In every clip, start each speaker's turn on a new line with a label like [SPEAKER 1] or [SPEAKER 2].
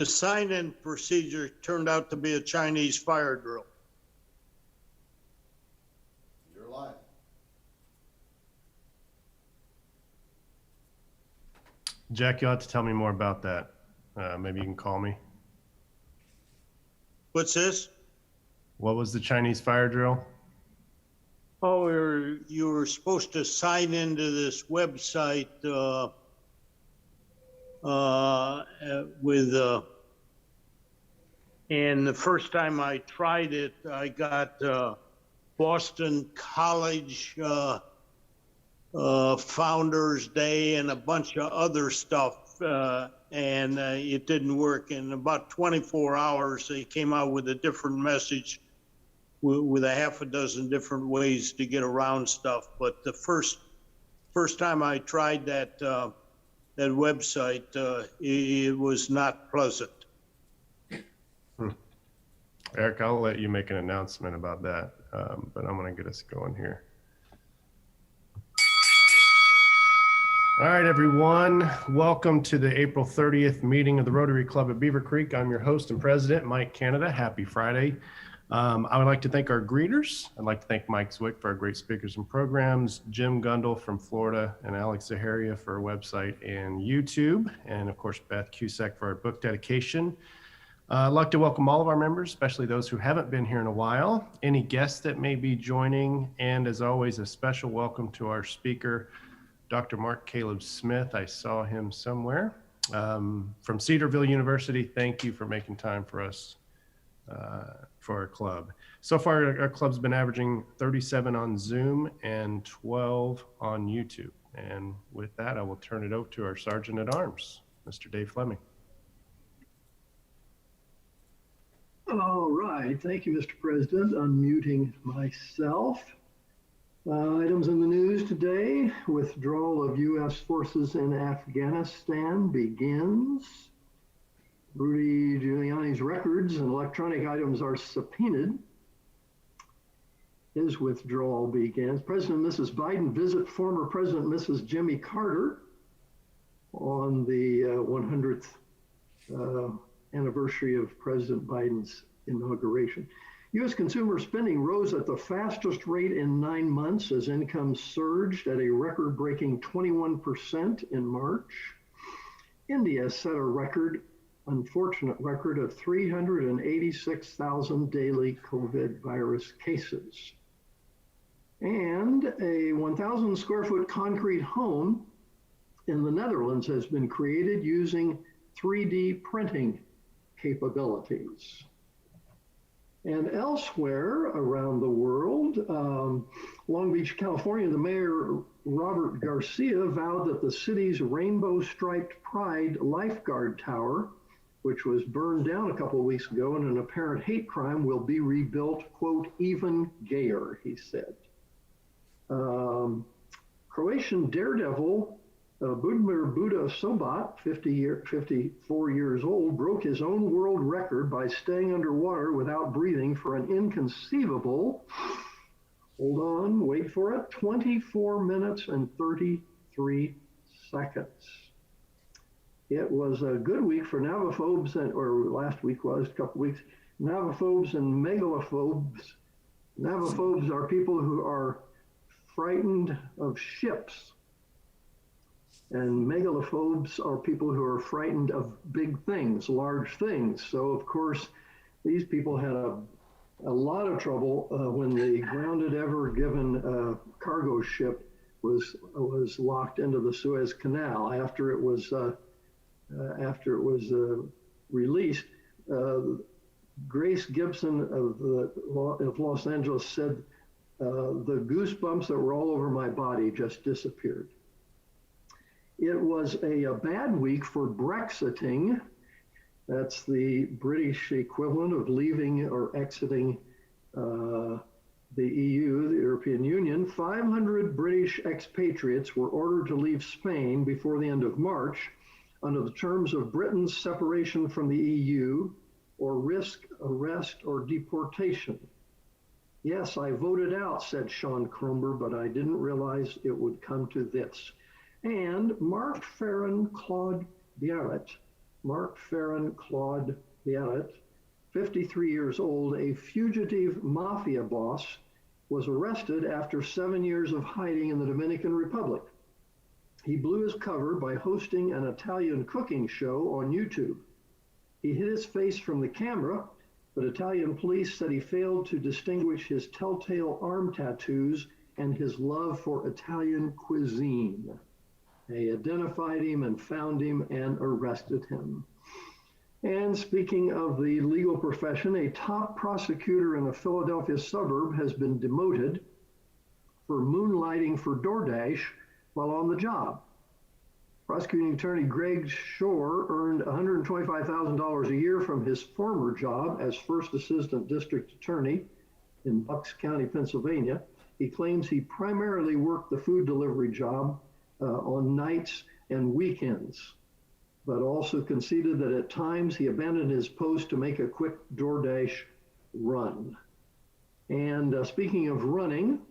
[SPEAKER 1] The sign-in procedure turned out to be a Chinese fire drill.
[SPEAKER 2] You're live.
[SPEAKER 3] Jack, you'll have to tell me more about that. Maybe you can call me.
[SPEAKER 1] What's this?
[SPEAKER 3] What was the Chinese fire drill?
[SPEAKER 1] Oh, you were supposed to sign into this website and the first time I tried it, I got Boston College Founders Day and a bunch of other stuff, and it didn't work. In about 24 hours, they came out with a different message with a half a dozen different ways to get around stuff. But the first time I tried that website, it was not pleasant.
[SPEAKER 3] Eric, I'll let you make an announcement about that, but I'm going to get us going here. All right, everyone. Welcome to the April 30th meeting of the Rotary Club at Beaver Creek. I'm your host and president, Mike Canada. Happy Friday. I would like to thank our greeters. I'd like to thank Mike Zwick for our great speakers and programs, Jim Gundel from Florida, and Alex Zaharia for our website and YouTube, and of course, Beth Cusack for our book dedication. I'd like to welcome all of our members, especially those who haven't been here in a while, any guests that may be joining, and as always, a special welcome to our speaker, Dr. Mark Caleb Smith. I saw him somewhere. From Cedarville University, thank you for making time for us for our club. So far, our club's been averaging 37 on Zoom and 12 on YouTube. And with that, I will turn it over to our Sergeant at Arms, Mr. Dave Fleming.
[SPEAKER 4] All right, thank you, Mr. President. Unmuting myself. Items in the news today: withdrawal of U.S. forces in Afghanistan begins. Rudy Giuliani's records and electronic items are subpoenaed. His withdrawal begins. President and Mrs. Biden visit former President and Mrs. Jimmy Carter on the 100th anniversary of President Biden's inauguration. U.S. consumer spending rose at the fastest rate in 9 months as income surged at a record-breaking 21% in March. India set a unfortunate record of 386,000 daily COVID virus cases. And a 1,000 square foot concrete home in the Netherlands has been created using 3D printing capabilities. And elsewhere around the world, Long Beach, California, the mayor, Robert Garcia, vowed that the city's rainbow-striped Pride lifeguard tower, which was burned down a couple of weeks ago in an apparent hate crime, will be rebuilt, quote, even gayer, he said. Croatian daredevil Budimir Buda Sobat, 54 years old, broke his own world record by staying underwater without breathing for an inconceivable, hold on, wait for it, 24 minutes and 33 seconds. It was a good week for navophobes, or last week was, a couple weeks, navophobes and megalophobes. Navophobes are people who are frightened of ships. And megalophobes are people who are frightened of big things, large things. So of course, these people had a lot of trouble when the grounded Ever Given cargo ship was locked into the Suez Canal after it was released. Grace Gibson of Los Angeles said, the goosebumps that were all over my body just disappeared. It was a bad week for Brexiting. That's the British equivalent of leaving or exiting the EU, the European Union. 500 British expatriates were ordered to leave Spain before the end of March under the terms of Britain's separation from the EU or risk arrest or deportation. Yes, I voted out, said Sean Cromber, but I didn't realize it would come to this. And Mark Farron Claude Barrett Mark Farron Claude Barrett, 53 years old, a fugitive mafia boss, was arrested after 7 years of hiding in the Dominican Republic. He blew his cover by hosting an Italian cooking show on YouTube. He hid his face from the camera, but Italian police said he failed to distinguish his telltale arm tattoos and his love for Italian cuisine. They identified him and found him and arrested him. And speaking of the legal profession, a top prosecutor in a Philadelphia suburb has been demoted for moonlighting for DoorDash while on the job. Prosecuting attorney Greg Shore earned $125,000 a year from his former job as first assistant district attorney in Bucks County, Pennsylvania. He claims he primarily worked the food delivery job on nights and weekends, but also conceded that at times he abandoned his post to make a quick DoorDash run. And speaking of running,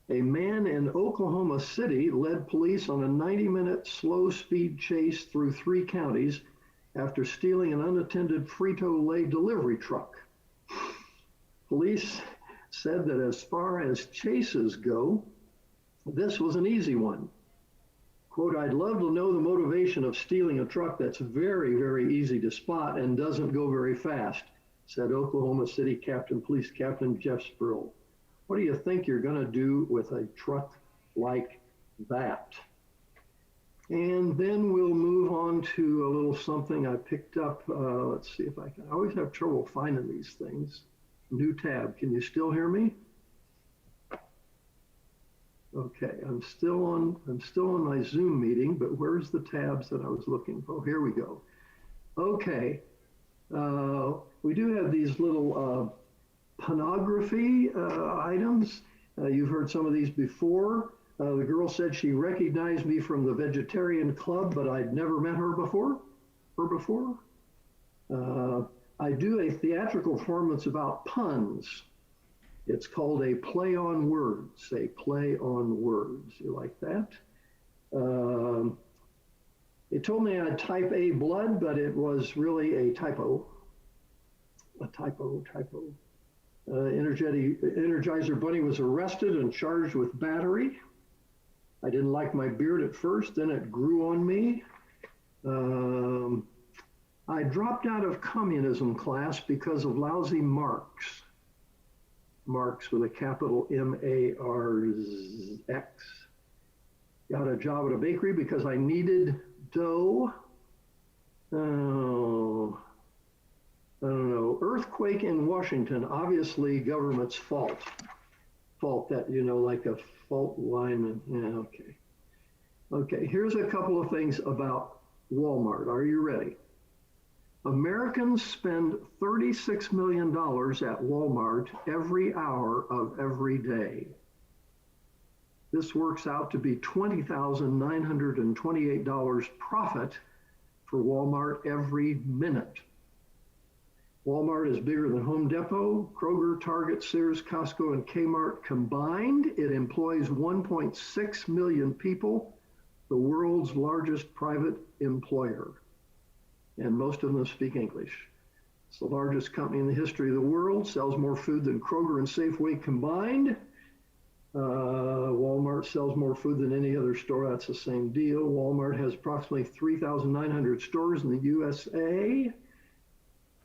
[SPEAKER 4] a man in Oklahoma City led police on a 90-minute slow-speed chase through 3 counties after stealing an unattended Frito-Lay delivery truck. Police said that as far as chases go, this was an easy one. Quote, "I'd love to know the motivation of stealing a truck that's very, very easy to spot and doesn't go very fast," said Oklahoma City Police Captain Jeff Spruill. What do you think you're going to do with a truck like that? And then we'll move on to a little something I picked up. Let's see if I can. I always have trouble finding these things. New tab. Can you still hear me? Okay, I'm still on my Zoom meeting, but where's the tabs that I was looking for? Oh, here we go. Okay, we do have these little pornography items. You've heard some of these before. The girl said she recognized me from the Vegetarian Club, but I'd never met her before. I do a theatrical performance about puns. It's called a play on words, a play on words. You like that? They told me I had type A blood, but it was really a typo. Energizer Bunny was arrested and charged with battery. I didn't like my beard at first, then it grew on me. I dropped out of communism class because of lousy marks. Marx with a capital M-A-R-X. Got a job at a bakery because I needed dough. Oh, I don't know. Earthquake in Washington, obviously government's fault. Fault that, like a fault line. Yeah, okay. Okay, here's a couple of things about Walmart. Are you ready? Americans spend $36 million at Walmart every hour of every day. This works out to be $20,928 profit for Walmart every minute. Walmart is bigger than Home Depot, Kroger, Target, Sears, Costco, and Kmart combined. It employs 1.6 million people, the world's largest private employer. And most of them speak English. It's the largest company in the history of the world, sells more food than Kroger and Safeway combined. Walmart sells more food than any other store. That's the same deal. Walmart has approximately 3,900 stores in the USA.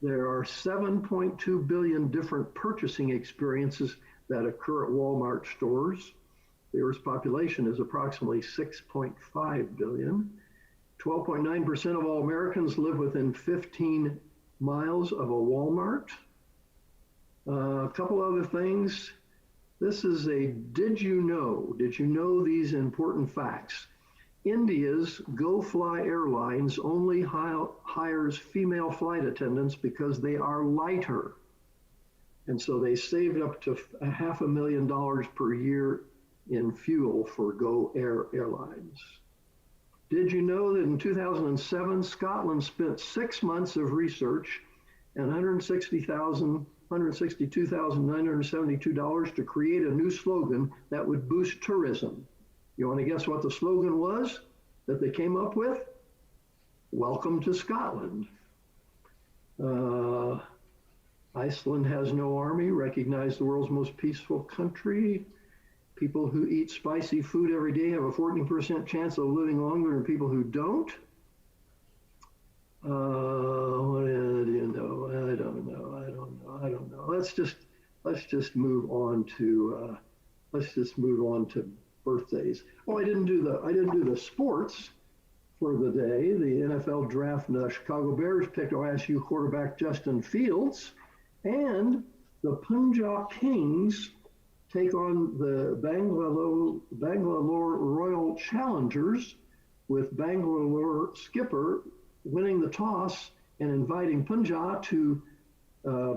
[SPEAKER 4] There are 7.2 billion different purchasing experiences that occur at Walmart stores. The Earth's population is approximately 6.5 billion. 12.9% of all Americans live within 15 miles of a Walmart. A couple other things. This is a did you know these important facts? India's GoFly Airlines only hires female flight attendants because they are lighter. And so they saved up to $500,000 per year in fuel for Go Air Airlines. Did you know that in 2007, Scotland spent 6 months of research and $162,972 to create a new slogan that would boost tourism? You want to guess what the slogan was that they came up with? welcome to Scotland. Iceland has no army, recognized the world's most peaceful country. People who eat spicy food every day have a 14% chance of living longer than people who don't. What do you know? I don't know. Let's just move on to birthdays. Oh, I didn't do the sports for the day. The NFL draft, the Chicago Bears picked OSU quarterback Justin Fields, and the Punjab Kings take on the Bangalore Royal Challengers, with Bangalore skipper winning the toss and inviting Punjab to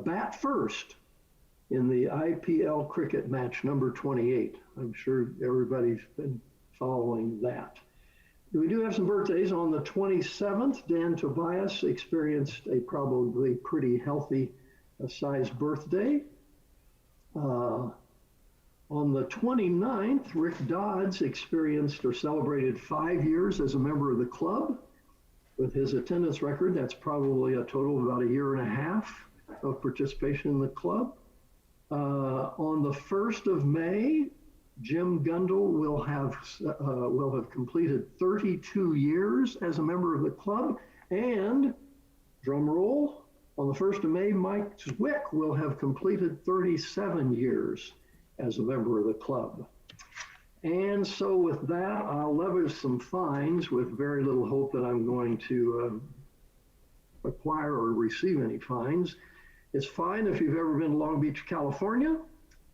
[SPEAKER 4] bat first in the IPL cricket match number 28. I'm sure everybody's been following that. We do have some birthdays. On the 27th, Dan Tobias experienced a probably pretty healthy sized birthday. On the 29th, Rick Dodds experienced or celebrated 5 years as a member of the club. With his attendance record, that's probably a total of about a year and a half of participation in the club. On the 1st of May, Jim Gundel will have completed 32 years as a member of the club. And, drum roll, on the 1st of May, Mike Zwick will have completed 37 years as a member of the club. And so with that, I'll levy some fines with very little hope that I'm going to acquire or receive any fines. It's fine if you've ever been to Long Beach, California.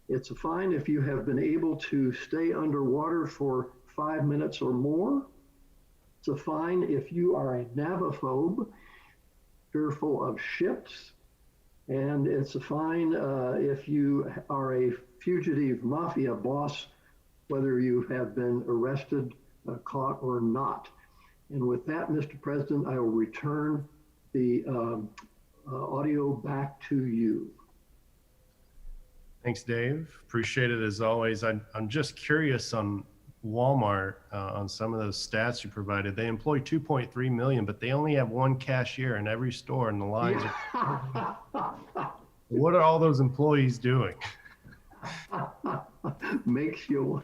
[SPEAKER 4] It's a fine if you have been able to stay underwater for 5 minutes or more. It's a fine if you are a navaphobe, fearful of ships. And it's a fine if you are a fugitive mafia boss, whether you have been arrested, caught, or not. And with that, Mr. President, I will return the audio back to you.
[SPEAKER 3] Thanks, Dave. Appreciate it as always. I'm just curious on Walmart, on some of those stats you provided. They employ 2.3 million, but they only have one cashier in every store, and the lines are... What are all those employees doing?
[SPEAKER 4] Makes you...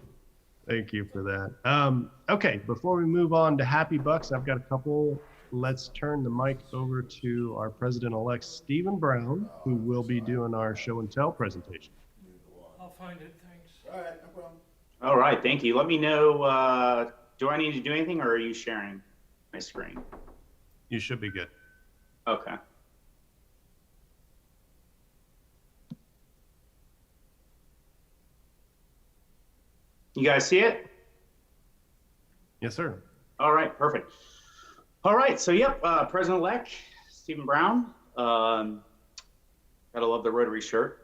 [SPEAKER 3] Thank you for that. Okay, before we move on to Happy Bucks, I've got a couple. Let's turn the mic over to our president-elect, Stephen Brown, who will be doing our show and tell presentation.
[SPEAKER 2] I'll find it, thanks.
[SPEAKER 5] All right, no problem.
[SPEAKER 6] All right, thank you. Let me know, do I need to do anything, or are you sharing my screen?
[SPEAKER 3] You should be good.
[SPEAKER 6] Okay. You guys see it?
[SPEAKER 3] Yes, sir.
[SPEAKER 6] All right, perfect. All right, so yep, President-elect Stephen Brown. Gotta love the Rotary shirt.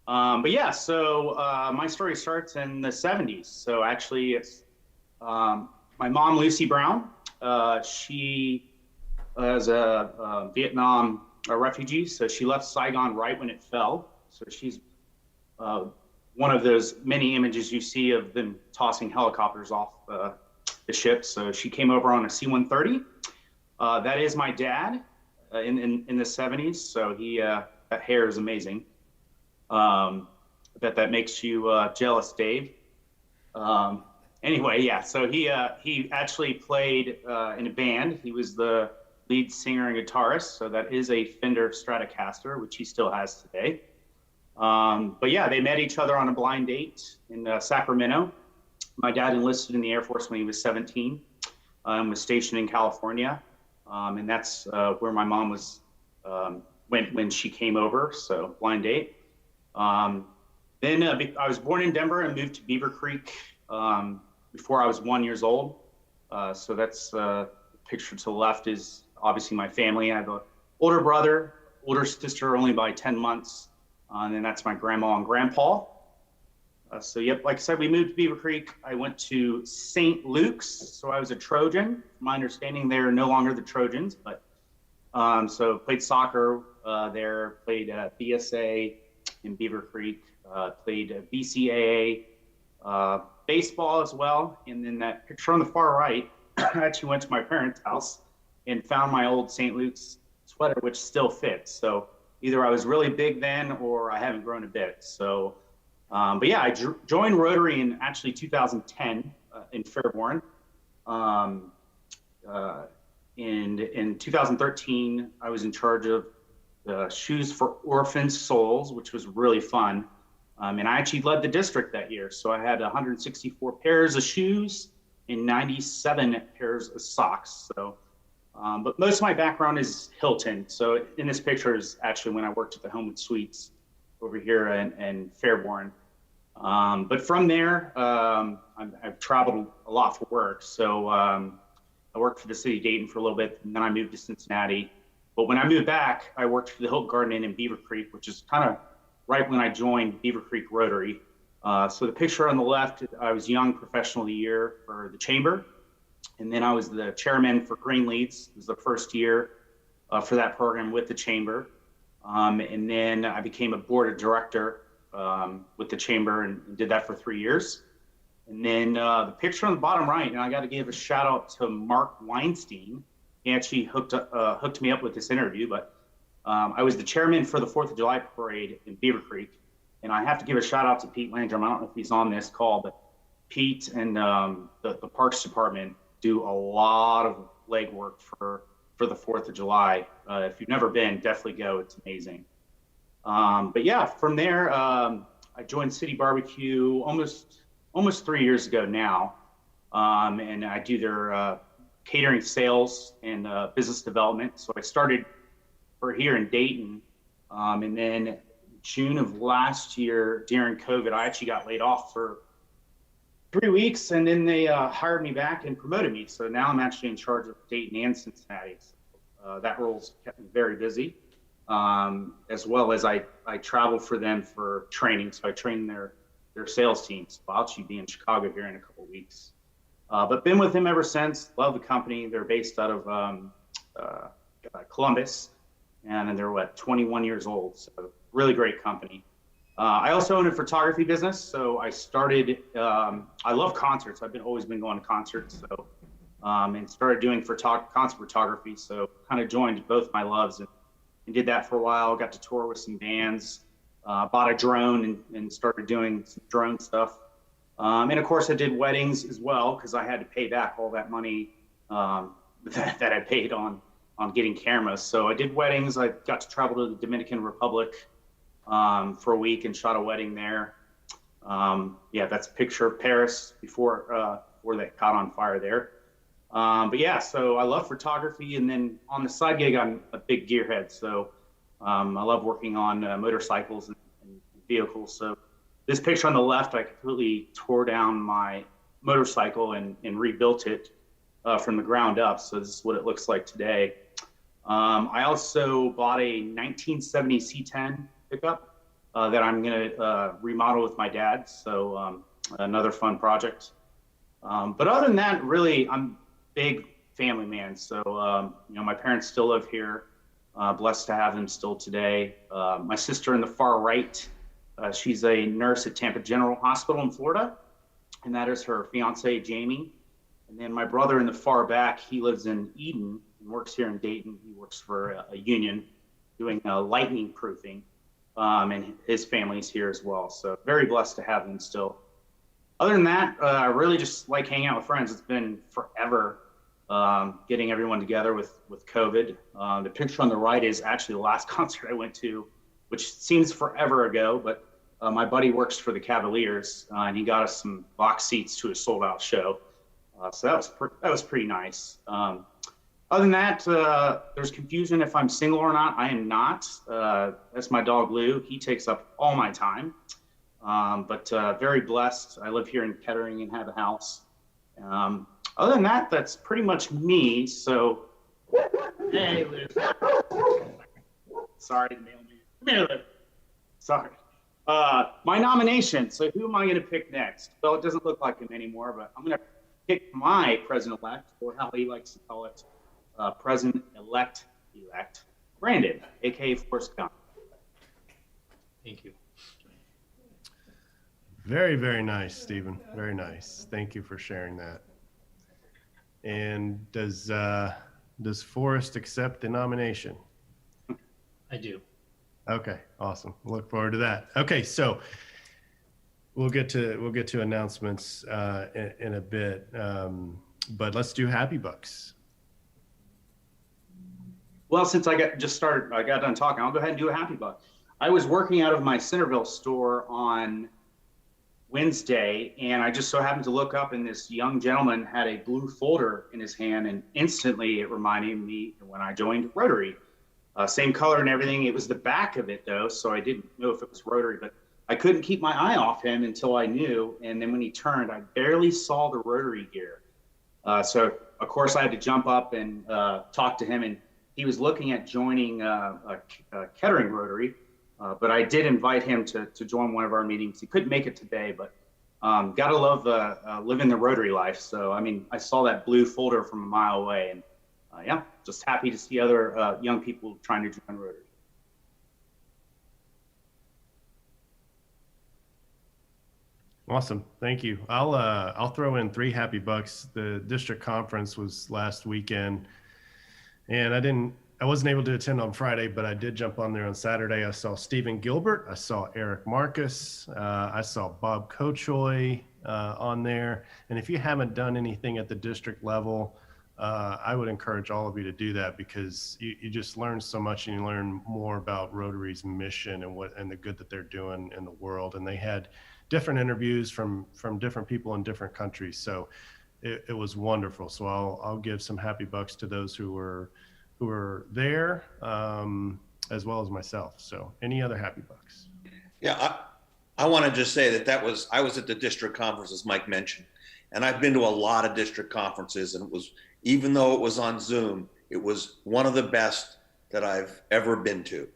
[SPEAKER 6] But yeah, so my story starts in the 70s. So actually, it's my mom, Lucy Brown. She was a Vietnam refugee, so she left Saigon right when it fell. So she's one of those many images you see of them tossing helicopters off the ship. So she came over on a C-130. That is my dad in the 70s. So he that hair is amazing. I bet that makes you jealous, Dave. Anyway, yeah. So he actually played in a band. He was the lead singer and guitarist. So that is a Fender Stratocaster, which he still has today. But yeah, they met each other on a blind date in Sacramento. My dad enlisted in the Air Force when he was 17 and was stationed in California. And that's where my mom was when she came over, so blind date. Then I was born in Denver and moved to Beaver Creek before I was 1 year old. So that's the picture to the left is obviously my family. I have an older brother, older sister only by 10 months. And then that's my grandma and grandpa. So yep, like I said, we moved to Beaver Creek. I went to St. Luke's, so I was a Trojan. From my understanding, they're no longer the Trojans, but so played soccer there, played BSA in Beaver Creek, played BCAA, baseball as well. And then that picture on the far right, I actually went to my parents' house and found my old St. Luke's sweater, which still fits. So either I was really big then or I haven't grown a bit. So, but yeah, I joined Rotary in actually 2010 in Fairborn. In 2013, I was in charge of the Shoes for Orphan Souls, which was really fun. And I actually led the district that year. So I had 164 pairs of shoes and 97 pairs of socks. So, but most of my background is Hilton. So in this picture is actually when I worked at the Homewood Suites over here in Fairborn. But from there, I've traveled a lot for work. So I worked for the city of Dayton for a little bit, and then I moved to Cincinnati. But when I moved back, I worked for the Hilton Garden Inn in Beaver Creek, which is kind of right when I joined Beaver Creek Rotary. So the picture on the left, I was Young Professional of the Year for the Chamber. And then I was the chairman for Green Leads. It was the first year for that program with the Chamber. And then I became a board of director with the Chamber and did that for 3 years. And then the picture on the bottom right, and I got to give a shout out to Mark Weinstein. He actually hooked me up with this interview, but I was the chairman for the 4th of July parade in Beaver Creek. And I have to give a shout out to Pete Landrum. I don't know if he's on this call, but Pete and the Parks Department do a lot of legwork for the 4th of July. If you've never been, definitely go. It's amazing. But yeah, from there, I joined City Barbecue almost 3 years ago now. And I do their catering sales and business development. So I started for here in Dayton. And then June of last year during COVID, I actually got laid off for 3 weeks, and then they hired me back and promoted me. So now I'm actually in charge of Dayton and Cincinnati. So, that role's kept me very busy, as well as I travel for them for training. So I train their sales teams. I'll actually be in Chicago here in a couple of weeks. But been with them ever since. Love the company. They're based out of Columbus, and they're 21 years old. So really great company. I also own a photography business. So I started, I love concerts. I've always been going to concerts. So, and started doing concert photography. So kind of joined both my loves and did that for a while. Got to tour with some bands, bought a drone and started doing some drone stuff. And of course I did weddings as well, because I had to pay back all that money that I paid on getting cameras. So I did weddings. I got to travel to the Dominican Republic for a week and shot a wedding there. Yeah, that's a picture of Paris before that caught on fire there. But yeah, so I love photography, and then on the side gig, I'm a big gearhead. So I love working on motorcycles and vehicles. So this picture on the left, I completely tore down my motorcycle and rebuilt it from the ground up. So this is what it looks like today. I also bought a 1970 C10 pickup that I'm going to remodel with my dad. So another fun project. But other than that, really, I'm a big family man. So, my parents still live here. Blessed to have them still today. My sister in the far right, she's a nurse at Tampa General Hospital in Florida, and that is her fiance, Jamie. And then my brother in the far back, he lives in Eden and works here in Dayton. He works for a union doing lightning proofing. And his family's here as well. So very blessed to have them still. Other than that, I really just like hanging out with friends. It's been forever getting everyone together with COVID. The picture on the right is actually the last concert I went to, which seems forever ago, but my buddy works for the Cavaliers, and he got us some box seats to a sold-out show. So that was pretty nice. Other than that, there's confusion if I'm single or not. I am not. That's my dog, Lou. He takes up all my time. But very blessed. I live here in Kettering and have a house. Other than that, that's pretty much me. So, hey, Lou. Sorry, mailman. Come here, Lou. Sorry. My nomination. So who am I going to pick next? Well, it doesn't look like him anymore, but I'm going to pick my president-elect, or how he likes to call it, president-elect Brandon, aka Forrest Gump.
[SPEAKER 2] Thank you.
[SPEAKER 3] Very, very nice, Stephen. Very nice. Thank you for sharing that. And does Does Forrest accept the nomination?
[SPEAKER 2] I do.
[SPEAKER 3] Okay, awesome. Look forward to that. Okay, so we'll get to announcements in a bit, but let's do Happy Bucks.
[SPEAKER 6] Well, since I got done talking, I'll go ahead and do a happy buck. I was working out of my Cedarville store on Wednesday, and I just so happened to look up, and this young gentleman had a blue folder in his hand, and instantly it reminded me when I joined Rotary. Same color and everything. It was the back of it, though, so I didn't know if it was Rotary, but I couldn't keep my eye off him until I knew, and then when he turned, I barely saw the Rotary gear. So, of course, I had to jump up and talk to him, and he was looking at joining Kettering Rotary, but I did invite him to join one of our meetings. He couldn't make it today, but gotta love living the Rotary life. So, I mean, I saw that blue folder from a mile away, and yeah, just happy to see other young people trying to join Rotary.
[SPEAKER 3] Awesome, thank you. I'll throw in 3 happy bucks. The district conference was last weekend, and I wasn't able to attend on Friday, but I did jump on there on Saturday. I saw Stephen Gilbert, I saw Eric Marcus, I saw Bob Kochoy on there. And if you haven't done anything at the district level, I would encourage all of you to do that, because you just learn so much, and you learn more about Rotary's mission and the good that they're doing in the world. And they had different interviews from different people in different countries. So it was wonderful. So I'll give some happy bucks to those who were there, as well as myself. So any other happy bucks?
[SPEAKER 5] Yeah, I want to just say that I was at the district conference, as Mike mentioned, and I've been to a lot of district conferences, and even though it was on Zoom, it was one of the best that I've ever been to.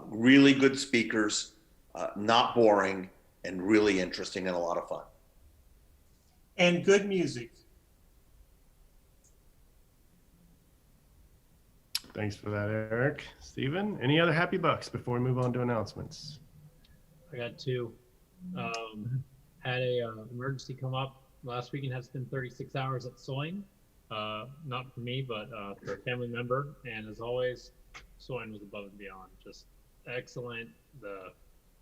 [SPEAKER 5] Really good speakers, not boring, and really interesting and a lot of fun.
[SPEAKER 7] And good music.
[SPEAKER 3] Thanks for that, Eric. Stephen, any other happy bucks before we move on to announcements?
[SPEAKER 2] I got 2. Had a emergency come up last weekend. Had to spend 36 hours at Soin. Not for me, but for a family member. And as always, Soin was above and beyond. Just excellent.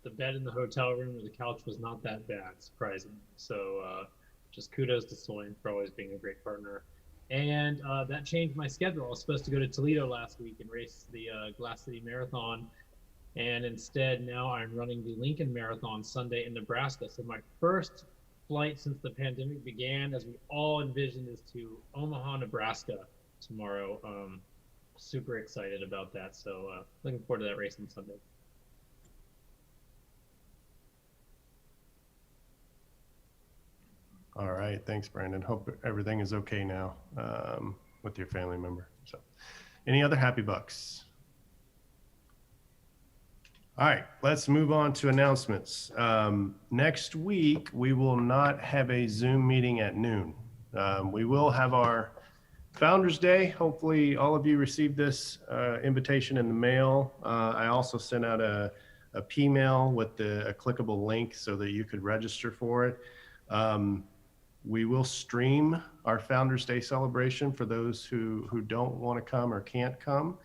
[SPEAKER 2] The bed in the hotel room or the couch was not that bad, surprisingly. So just kudos to Soin for always being a great partner. And that changed my schedule. I was supposed to go to Toledo last week and race the Glass City Marathon. And instead, now I'm running the Lincoln Marathon Sunday in Nebraska. So my first flight since the pandemic began, as we all envisioned, is to Omaha, Nebraska tomorrow. Super excited about that. So looking forward to that race on Sunday.
[SPEAKER 3] All right, thanks, Brandon. Hope everything is okay now with your family member. So, any other happy bucks? All right, let's move on to announcements. Next week, we will not have a Zoom meeting at noon. We will have our Founders Day. Hopefully, all of you received this invitation in the mail. I also sent out a P-mail with a clickable link so that you could register for it. We will stream our Founders Day celebration for those who don't want to come or can't come.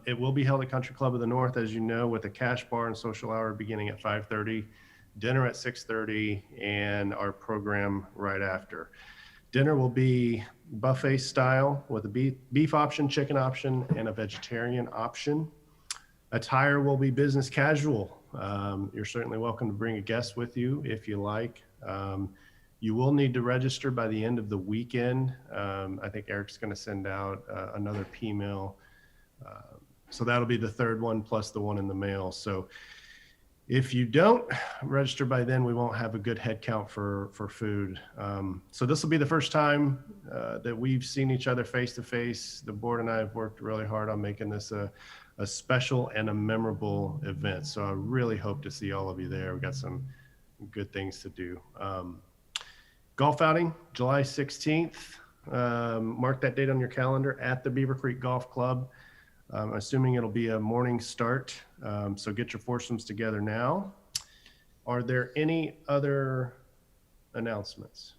[SPEAKER 3] It will be held at Country Club of the North, as you know, with a cash bar and social hour beginning at 5:30, dinner at 6:30, and our program right after. Dinner will be buffet style with a beef option, chicken option, and a vegetarian option. Attire will be business casual. You're certainly welcome to bring a guest with you if you like. You will need to register by the end of the weekend. I think Eric's going to send out another P-mail. So that'll be the 3rd one plus the one in the mail. So if you don't register by then, we won't have a good head count for food. So this will be the first time that we've seen each other face to face. The board and I have worked really hard on making this a special and a memorable event. So I really hope to see all of you there. We've got some good things to do. Golf outing, July 16th. Mark that date on your calendar at the Beaver Creek Golf Club. I'm assuming it'll be a morning start. So get your foursomes together now. Are there any other announcements?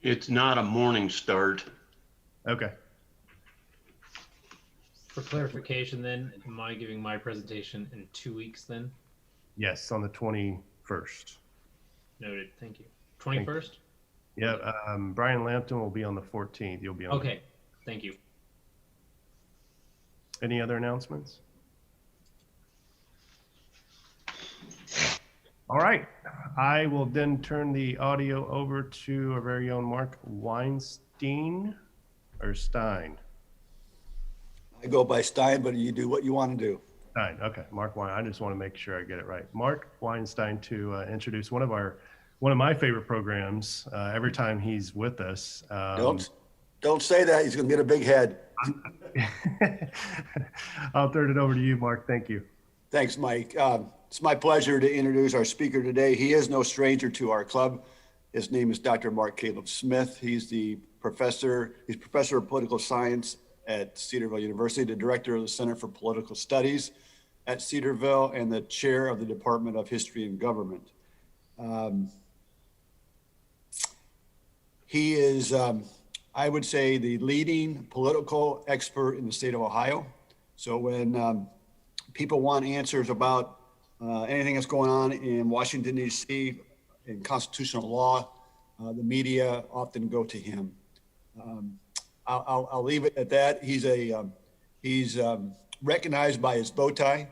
[SPEAKER 8] It's not a morning start.
[SPEAKER 3] Okay.
[SPEAKER 2] For clarification then, am I giving my presentation in 2 weeks then?
[SPEAKER 3] Yes, on the 21st.
[SPEAKER 2] Noted, thank you. 21st?
[SPEAKER 3] Yeah, Brian Lampton will be on the 14th. You'll be on.
[SPEAKER 2] Okay, thank you.
[SPEAKER 3] Any other announcements? All right, I will then turn the audio over to our very own Mark Weinstein or Stein.
[SPEAKER 8] I go by Stein, but you do what you want to do.
[SPEAKER 3] Stein, okay, Mark Wein. I just want to make sure I get it right. Mark Weinstein to introduce one of my favorite programs. Every time he's with us.
[SPEAKER 8] Don't say that. He's going to get a big head.
[SPEAKER 3] I'll turn it over to you, Mark. Thank you.
[SPEAKER 8] Thanks, Mike. It's my pleasure to introduce our speaker today. He is no stranger to our club. His name is Dr. Mark Caleb Smith. He's professor of political science at Cedarville University, the director of the Center for Political Studies at Cedarville, and the chair of the Department of History and Government. He is, I would say, the leading political expert in the state of Ohio. So when people want answers about anything that's going on in Washington, D.C., in constitutional law, the media often go to him. I'll leave it at that. He's recognized by his bow tie,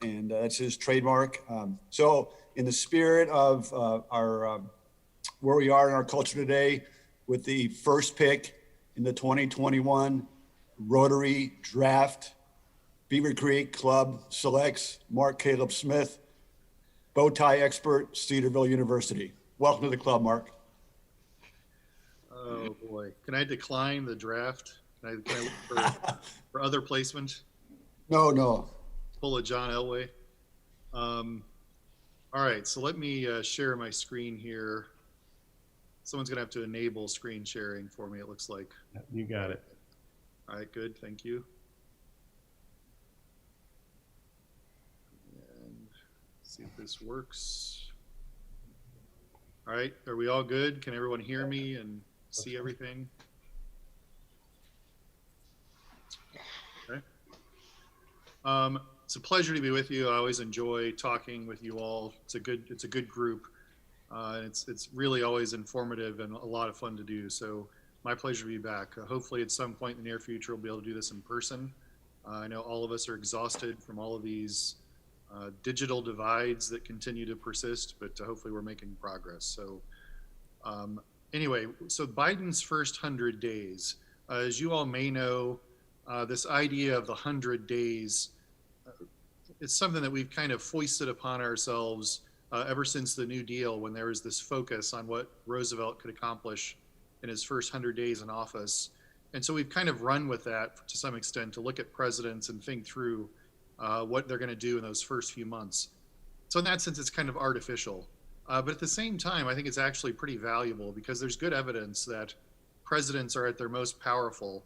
[SPEAKER 8] and that's his trademark. So in the spirit of our where we are in our culture today, with the first pick in the 2021 Rotary Draft, Beaver Creek Club selects Mark Caleb Smith, bow tie expert, Cedarville University. Welcome to the club, Mark.
[SPEAKER 9] Oh boy, can I decline the draft? Can I look for other placement?
[SPEAKER 8] No.
[SPEAKER 9] Pull a John Elway. All right, so let me share my screen here. Someone's gonna have to enable screen sharing for me, it looks like.
[SPEAKER 3] You got it.
[SPEAKER 9] All right, good, thank you. And see if this works. All right, are we all good? Can everyone hear me and see everything? Okay. It's a pleasure to be with you. I always enjoy talking with you all. It's a good group. And it's really always informative and a lot of fun to do. So my pleasure to be back. Hopefully at some point in the near future, we'll be able to do this in person. I know all of us are exhausted from all of these digital divides that continue to persist, but hopefully we're making progress. So anyway, so Biden's first 100 days, as you all may know, this idea of the 100 days, it's something that we've kind of foisted upon ourselves ever since the New Deal, when there was this focus on what Roosevelt could accomplish in his first 100 days in office. And so we've kind of run with that to some extent to look at presidents and think through what they're going to do in those first few months. So in that sense, it's kind of artificial. But at the same time, I think it's actually pretty valuable because there's good evidence that presidents are at their most powerful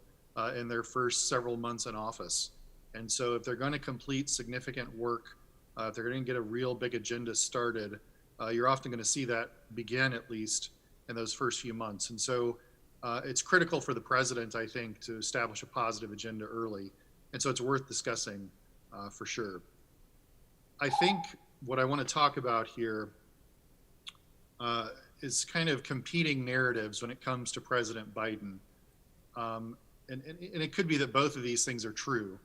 [SPEAKER 9] in their first several months in office. And so if they're going to complete significant work, if they're going to get a real big agenda started, you're often going to see that begin at least in those first few months. And so it's critical for the president, I think, to establish a positive agenda early. And so it's worth discussing for sure. I think what I want to talk about here is kind of competing narratives when it comes to President Biden. And it could be that both of these things are true.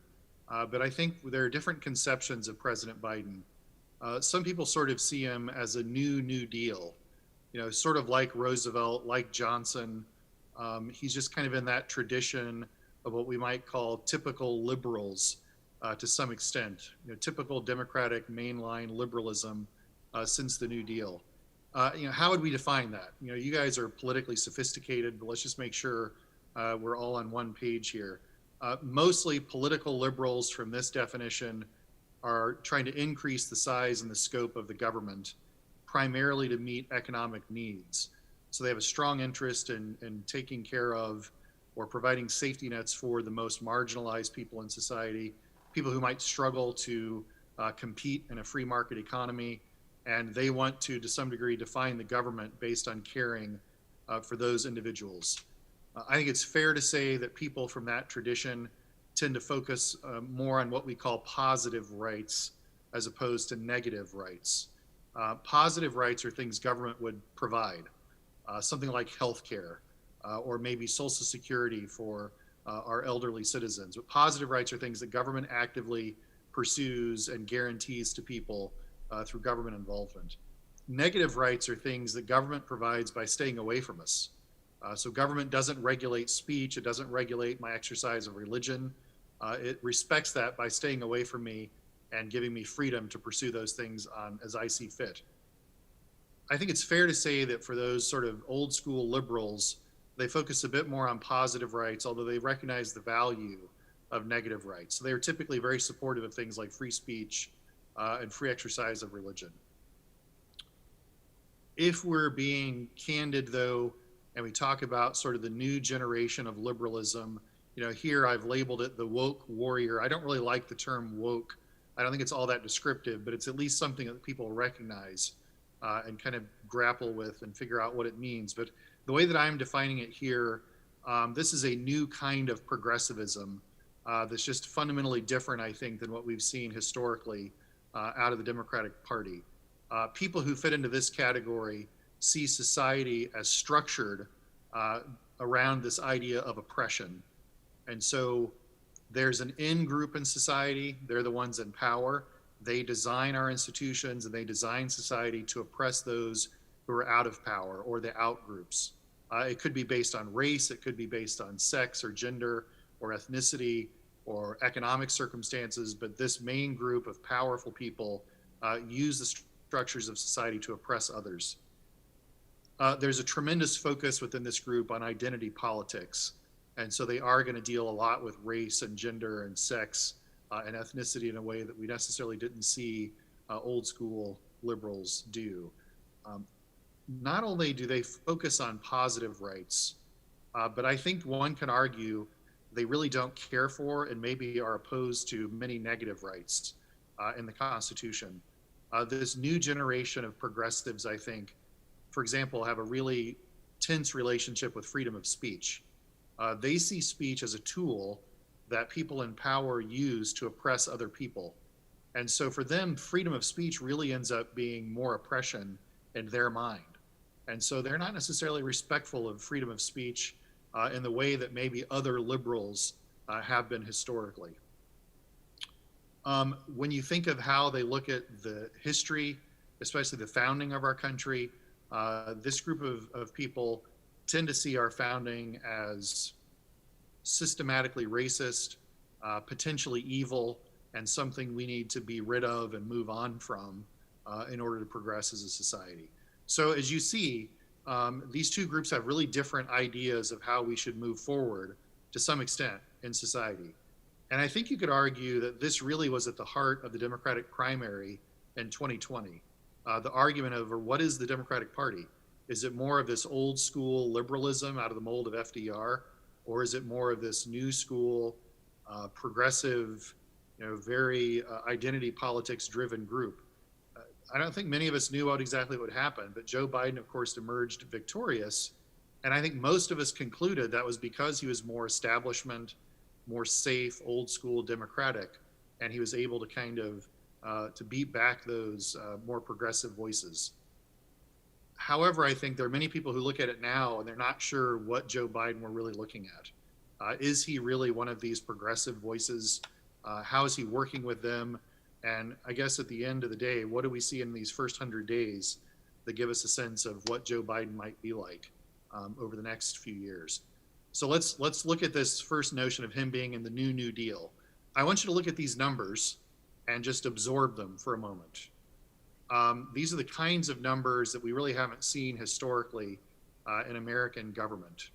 [SPEAKER 9] But I think there are different conceptions of President Biden. Some people sort of see him as a New Deal, sort of like Roosevelt, like Johnson. He's just kind of in that tradition of what we might call typical liberals to some extent, typical Democratic mainline liberalism since the New Deal. How would we define that? You guys are politically sophisticated, but let's just make sure we're all on one page here. Mostly political liberals from this definition are trying to increase the size and the scope of the government, primarily to meet economic needs. So they have a strong interest in taking care of or providing safety nets for the most marginalized people in society, people who might struggle to compete in a free market economy. And they want to some degree, define the government based on caring for those individuals. I think it's fair to say that people from that tradition tend to focus more on what we call positive rights as opposed to negative rights. Positive rights are things government would provide, something like health care, or maybe Social Security for our elderly citizens. But positive rights are things that government actively pursues and guarantees to people through government involvement. Negative rights are things that government provides by staying away from us. So government doesn't regulate speech. It doesn't regulate my exercise of religion. It respects that by staying away from me and giving me freedom to pursue those things as I see fit. I think it's fair to say that for those sort of old school liberals, they focus a bit more on positive rights, although they recognize the value of negative rights. So they are typically very supportive of things like free speech and free exercise of religion. If we're being candid, though, and we talk about sort of the new generation of liberalism, here I've labeled it the woke warrior. I don't really like the term woke. I don't think it's all that descriptive, but it's at least something that people recognize and kind of grapple with and figure out what it means. But the way that I'm defining it here, this is a new kind of progressivism that's just fundamentally different, I think, than what we've seen historically out of the Democratic Party. People who fit into this category see society as structured around this idea of oppression. And so there's an in-group in society. They're the ones in power. They design our institutions and they design society to oppress those who are out of power or the out-groups. It could be based on race. It could be based on sex or gender or ethnicity or economic circumstances. But this main group of powerful people use the structures of society to oppress others. There's a tremendous focus within this group on identity politics. And so they are going to deal a lot with race and gender and sex and ethnicity in a way that we necessarily didn't see old school liberals do. Not only do they focus on positive rights, but I think one can argue they really don't care for and maybe are opposed to many negative rights in the Constitution. This new generation of progressives, I think, for example, have a really tense relationship with freedom of speech. They see speech as a tool that people in power use to oppress other people. And so for them, freedom of speech really ends up being more oppression in their mind. And so they're not necessarily respectful of freedom of speech in the way that maybe other liberals have been historically. When you think of how they look at the history, especially the founding of our country, this group of people tend to see our founding as systematically racist, potentially evil, and something we need to be rid of and move on from in order to progress as a society. So as you see, these two groups have really different ideas of how we should move forward to some extent in society. And I think you could argue that this really was at the heart of the Democratic primary in 2020. The argument over what is the Democratic Party? Is it more of this old school liberalism out of the mold of FDR? Or is it more of this new school, progressive, very identity politics driven group? I don't think many of us knew what exactly would happen, but Joe Biden, of course, emerged victorious. And I think most of us concluded that was because he was more establishment, more safe, old school Democratic, and he was able to kind of to beat back those more progressive voices. However, I think there are many people who look at it now and they're not sure what Joe Biden we're really looking at. Is he really one of these progressive voices? How is he working with them? And I guess at the end of the day, what do we see in these first 100 days that give us a sense of what Joe Biden might be like over the next few years? So let's look at this first notion of him being in the New Deal. I want you to look at these numbers and just absorb them for a moment. These are the kinds of numbers that we really haven't seen historically in American government.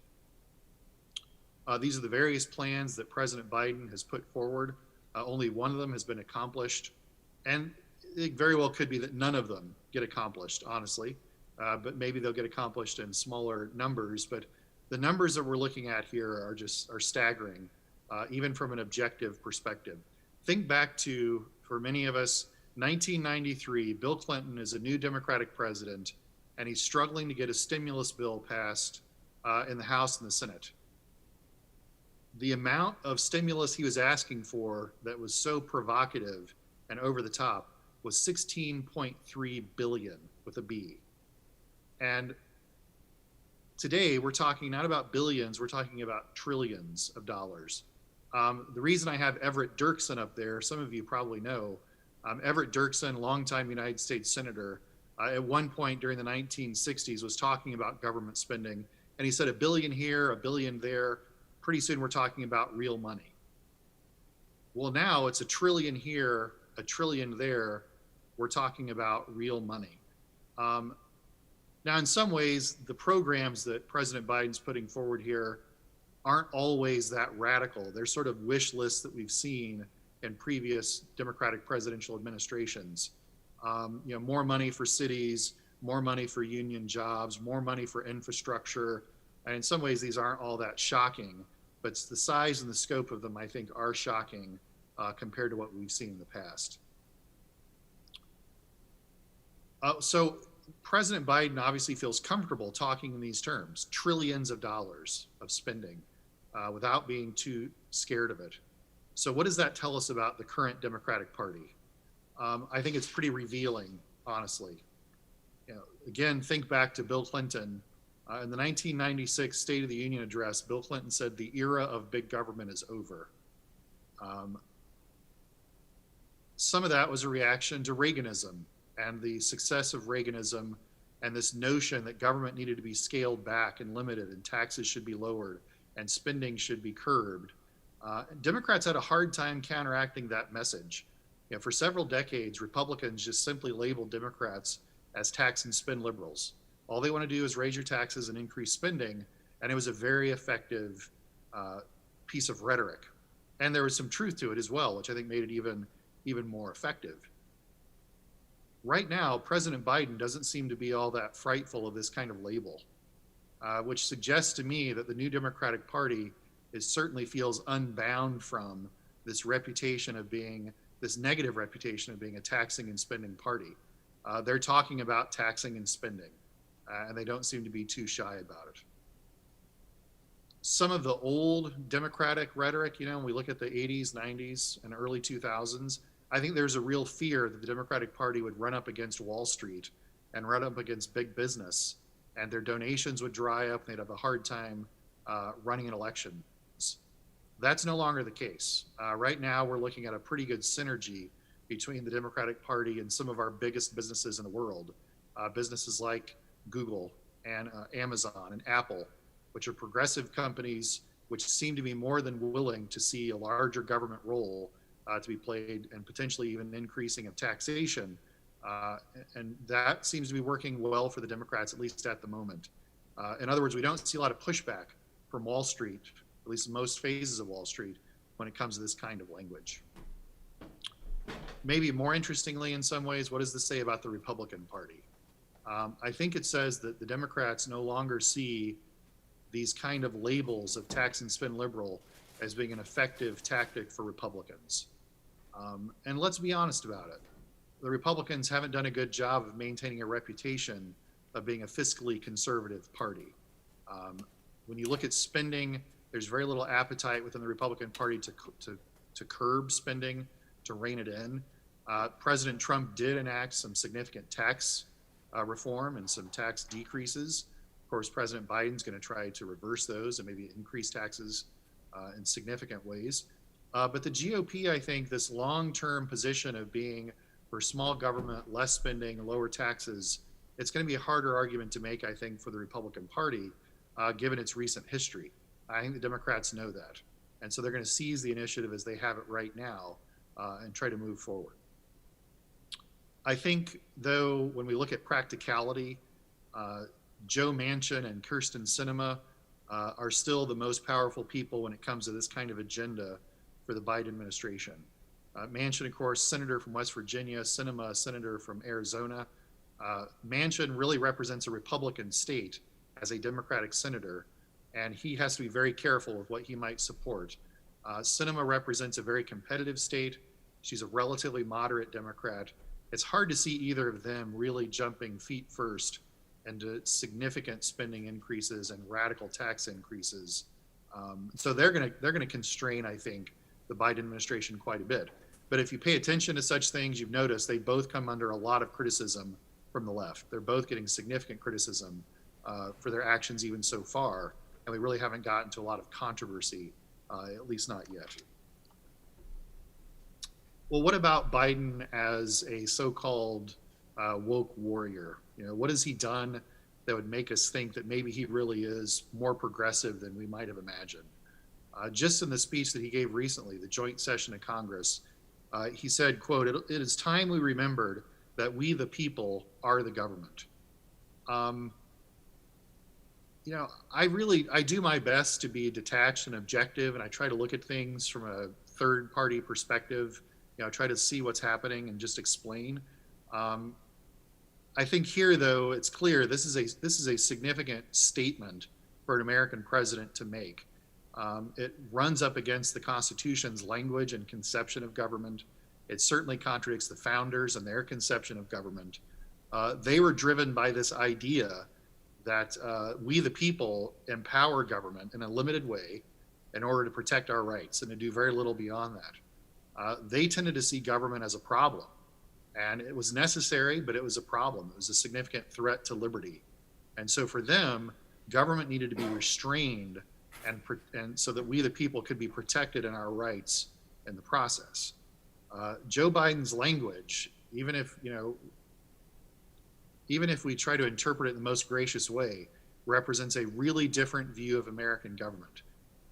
[SPEAKER 9] These are the various plans that President Biden has put forward. Only one of them has been accomplished. And it very well could be that none of them get accomplished, honestly. But maybe they'll get accomplished in smaller numbers. But the numbers that we're looking at here are staggering, even from an objective perspective. Think back to, for many of us, 1993, Bill Clinton is a new Democratic president, and he's struggling to get a stimulus bill passed in the House and the Senate. the amount of stimulus he was asking for that was so provocative and over the top was 16.3 billion with a B. And today we're talking not about billions, we're talking about trillions of dollars. The reason I have Everett Dirksen up there, some of you probably know, Everett Dirksen, longtime United States Senator, at one point during the 1960s was talking about government spending, and he said $1 billion here, $1 billion there. Pretty soon we're talking about real money. Well, now it's $1 trillion here, $1 trillion there. We're talking about real money. Now, in some ways, the programs that President Biden's putting forward here aren't always that radical. They're sort of wish lists that we've seen in previous Democratic presidential administrations. More money for cities, more money for union jobs, more money for infrastructure. And in some ways, these aren't all that shocking, but the size and the scope of them, I think, are shocking compared to what we've seen in the past. So President Biden obviously feels comfortable talking in these terms, trillions of dollars of spending, without being too scared of it. So what does that tell us about the current Democratic Party? I think it's pretty revealing, honestly. Again, think back to Bill Clinton. In the 1996 State of the Union address, Bill Clinton said the era of big government is over. Some of that was a reaction to Reaganism and the success of Reaganism and this notion that government needed to be scaled back and limited and taxes should be lowered and spending should be curbed. Democrats had a hard time counteracting that message. For several decades, Republicans just simply labeled Democrats as tax and spend liberals. All they want to do is raise your taxes and increase spending, and it was a very effective piece of rhetoric. And there was some truth to it as well, which I think made it even more effective. Right now, President Biden doesn't seem to be all that frightful of this kind of label, which suggests to me that the new Democratic Party certainly feels unbound from this negative reputation of being a taxing and spending party. They're talking about taxing and spending, and they don't seem to be too shy about it. Some of the old Democratic rhetoric, when we look at the 80s, 90s, and early 2000s, I think there's a real fear that the Democratic Party would run up against Wall Street and run up against big business, and their donations would dry up, and they'd have a hard time running an election. That's no longer the case. Right now, we're looking at a pretty good synergy between the Democratic Party and some of our biggest businesses in the world. Businesses like Google and Amazon and Apple, which are progressive companies which seem to be more than willing to see a larger government role to be played and potentially even increasing of taxation. And that seems to be working well for the Democrats, at least at the moment. In other words, we don't see a lot of pushback from Wall Street, at least most phases of Wall Street, when it comes to this kind of language. Maybe more interestingly in some ways, what does this say about the Republican Party? I think it says that the Democrats no longer see these kind of labels of tax and spend liberal as being an effective tactic for Republicans. And let's be honest about it. The Republicans haven't done a good job of maintaining a reputation of being a fiscally conservative party. When you look at spending, there's very little appetite within the Republican Party to curb spending, to rein it in. President Trump did enact some significant tax reform and some tax decreases. Of course, President Biden's going to try to reverse those and maybe increase taxes in significant ways. But the GOP, I think, this long-term position of being for small government, less spending, lower taxes, it's going to be a harder argument to make, I think, for the Republican Party, given its recent history. I think the Democrats know that. And so they're going to seize the initiative as they have it right now and try to move forward. I think, though, when we look at practicality, Joe Manchin and Kyrsten Sinema are still the most powerful people when it comes to this kind of agenda for the Biden administration. Manchin, of course, senator from West Virginia, Sinema, senator from Arizona. Manchin really represents a Republican state as a Democratic senator, and he has to be very careful with what he might support. Sinema represents a very competitive state. She's a relatively moderate Democrat. It's hard to see either of them really jumping feet first into significant spending increases and radical tax increases So they're gonna constrain, I think, the Biden administration quite a bit. But if you pay attention to such things, you've noticed they both come under a lot of criticism from the left. They're both getting significant criticism for their actions even so far, and we really haven't gotten to a lot of controversy, at least not yet. Well, what about Biden as a so-called woke warrior? What has he done that would make us think that maybe he really is more progressive than we might have imagined? Just in the speech that he gave recently, the joint session of Congress, he said, quote, it is time we remembered that we, the people, are the government. I do my best to be detached and objective, and I try to look at things from a third party perspective. Try to see what's happening and just explain. I think here, though, it's clear this is a significant statement for an American president to make. It runs up against the Constitution's language and conception of government. It certainly contradicts the founders and their conception of government. They were driven by this idea that we, the people, empower government in a limited way in order to protect our rights and to do very little beyond that. They tended to see government as a problem. And it was necessary, but it was a problem. It was a significant threat to liberty. And so for them, government needed to be restrained and so that we, the people, could be protected in our rights in the process. Joe Biden's language, even if we try to interpret it in the most gracious way, represents a really different view of American government.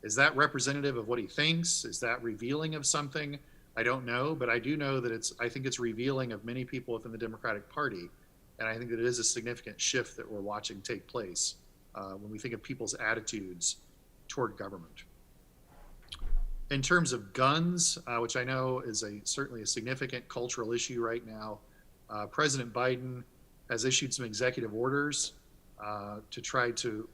[SPEAKER 9] Is that representative of what he thinks? Is that revealing of something? I don't know, but I do know that I think it's revealing of many people within the Democratic Party. And I think that it is a significant shift that we're watching take place when we think of people's attitudes toward government. In terms of guns, which I know is certainly a significant cultural issue right now, President Biden has issued some executive orders to try to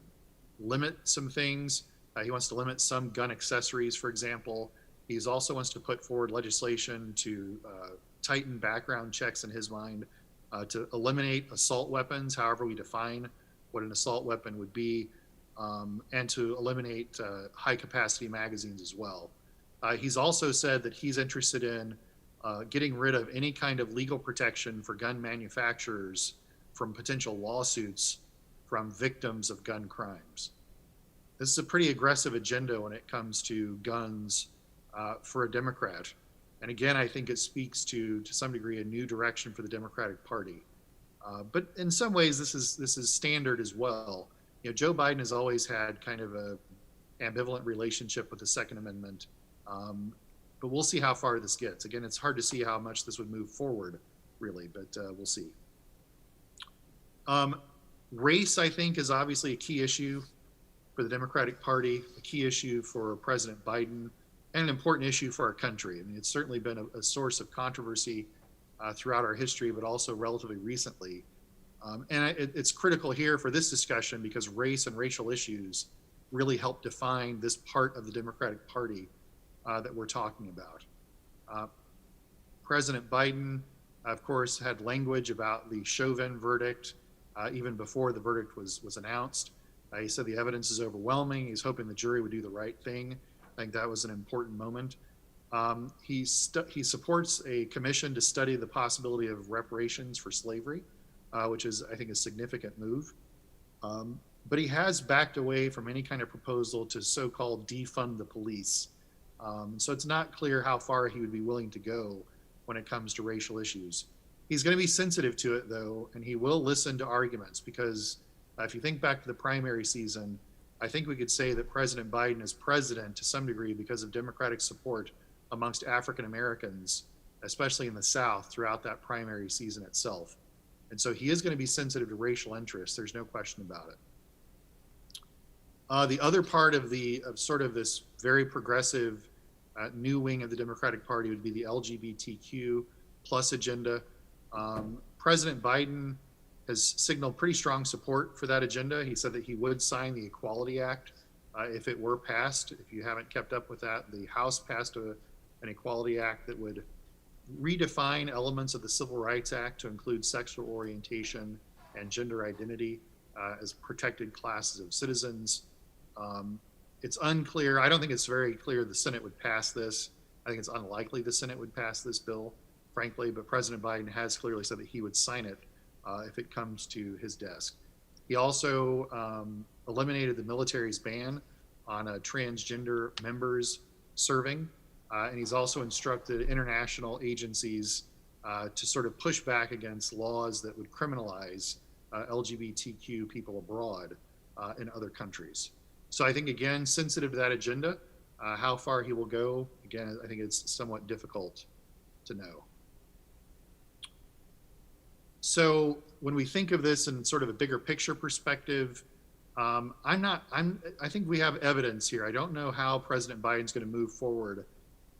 [SPEAKER 9] limit some things. He wants to limit some gun accessories, for example. He also wants to put forward legislation to tighten background checks in his mind, to eliminate assault weapons, however we define what an assault weapon would be, and to eliminate high-capacity magazines as well. He's also said that he's interested in getting rid of any kind of legal protection for gun manufacturers from potential lawsuits from victims of gun crimes. This is a pretty aggressive agenda when it comes to guns for a Democrat. And again, I think it speaks to some degree, a new direction for the Democratic Party. But in some ways, this is standard as well. Joe Biden has always had kind of a ambivalent relationship with the Second Amendment. But we'll see how far this gets. Again, it's hard to see how much this would move forward, really, but we'll see. Race, I think, is obviously a key issue for the Democratic Party, a key issue for President Biden, and an important issue for our country. I mean, it's certainly been a source of controversy throughout our history, but also relatively recently. And it's critical here for this discussion because race and racial issues really help define this part of the Democratic Party that we're talking about. President Biden, of course, had language about the Chauvin verdict even before the verdict was announced. He said the evidence is overwhelming. He's hoping the jury would do the right thing. I think that was an important moment. He supports a commission to study the possibility of reparations for slavery, which is, I think, a significant move. But he has backed away from any kind of proposal to so-called defund the police. So it's not clear how far he would be willing to go when it comes to racial issues. He's going to be sensitive to it, though, and he will listen to arguments because if you think back to the primary season, I think we could say that President Biden is president to some degree because of Democratic support amongst African Americans, especially in the South, throughout that primary season itself. And so he is going to be sensitive to racial interests. There's no question about it. The other part of sort of this very progressive new wing of the Democratic Party would be the LGBTQ plus agenda. President Biden has signaled pretty strong support for that agenda. He said that he would sign the Equality Act if it were passed. If you haven't kept up with that, the House passed an Equality Act that would redefine elements of the Civil Rights Act to include sexual orientation and gender identity as protected classes of citizens. It's unclear. I don't think it's very clear the Senate would pass this. I think it's unlikely the Senate would pass this bill, frankly, but President Biden has clearly said that he would sign it if it comes to his desk. He also eliminated the military's ban on transgender members serving, and he's also instructed international agencies to sort of push back against laws that would criminalize LGBTQ people abroad in other countries. So I think, again, sensitive to that agenda, how far he will go, again, I think it's somewhat difficult to know. So when we think of this in sort of a bigger picture perspective, I think we have evidence here. I don't know how President Biden's going to move forward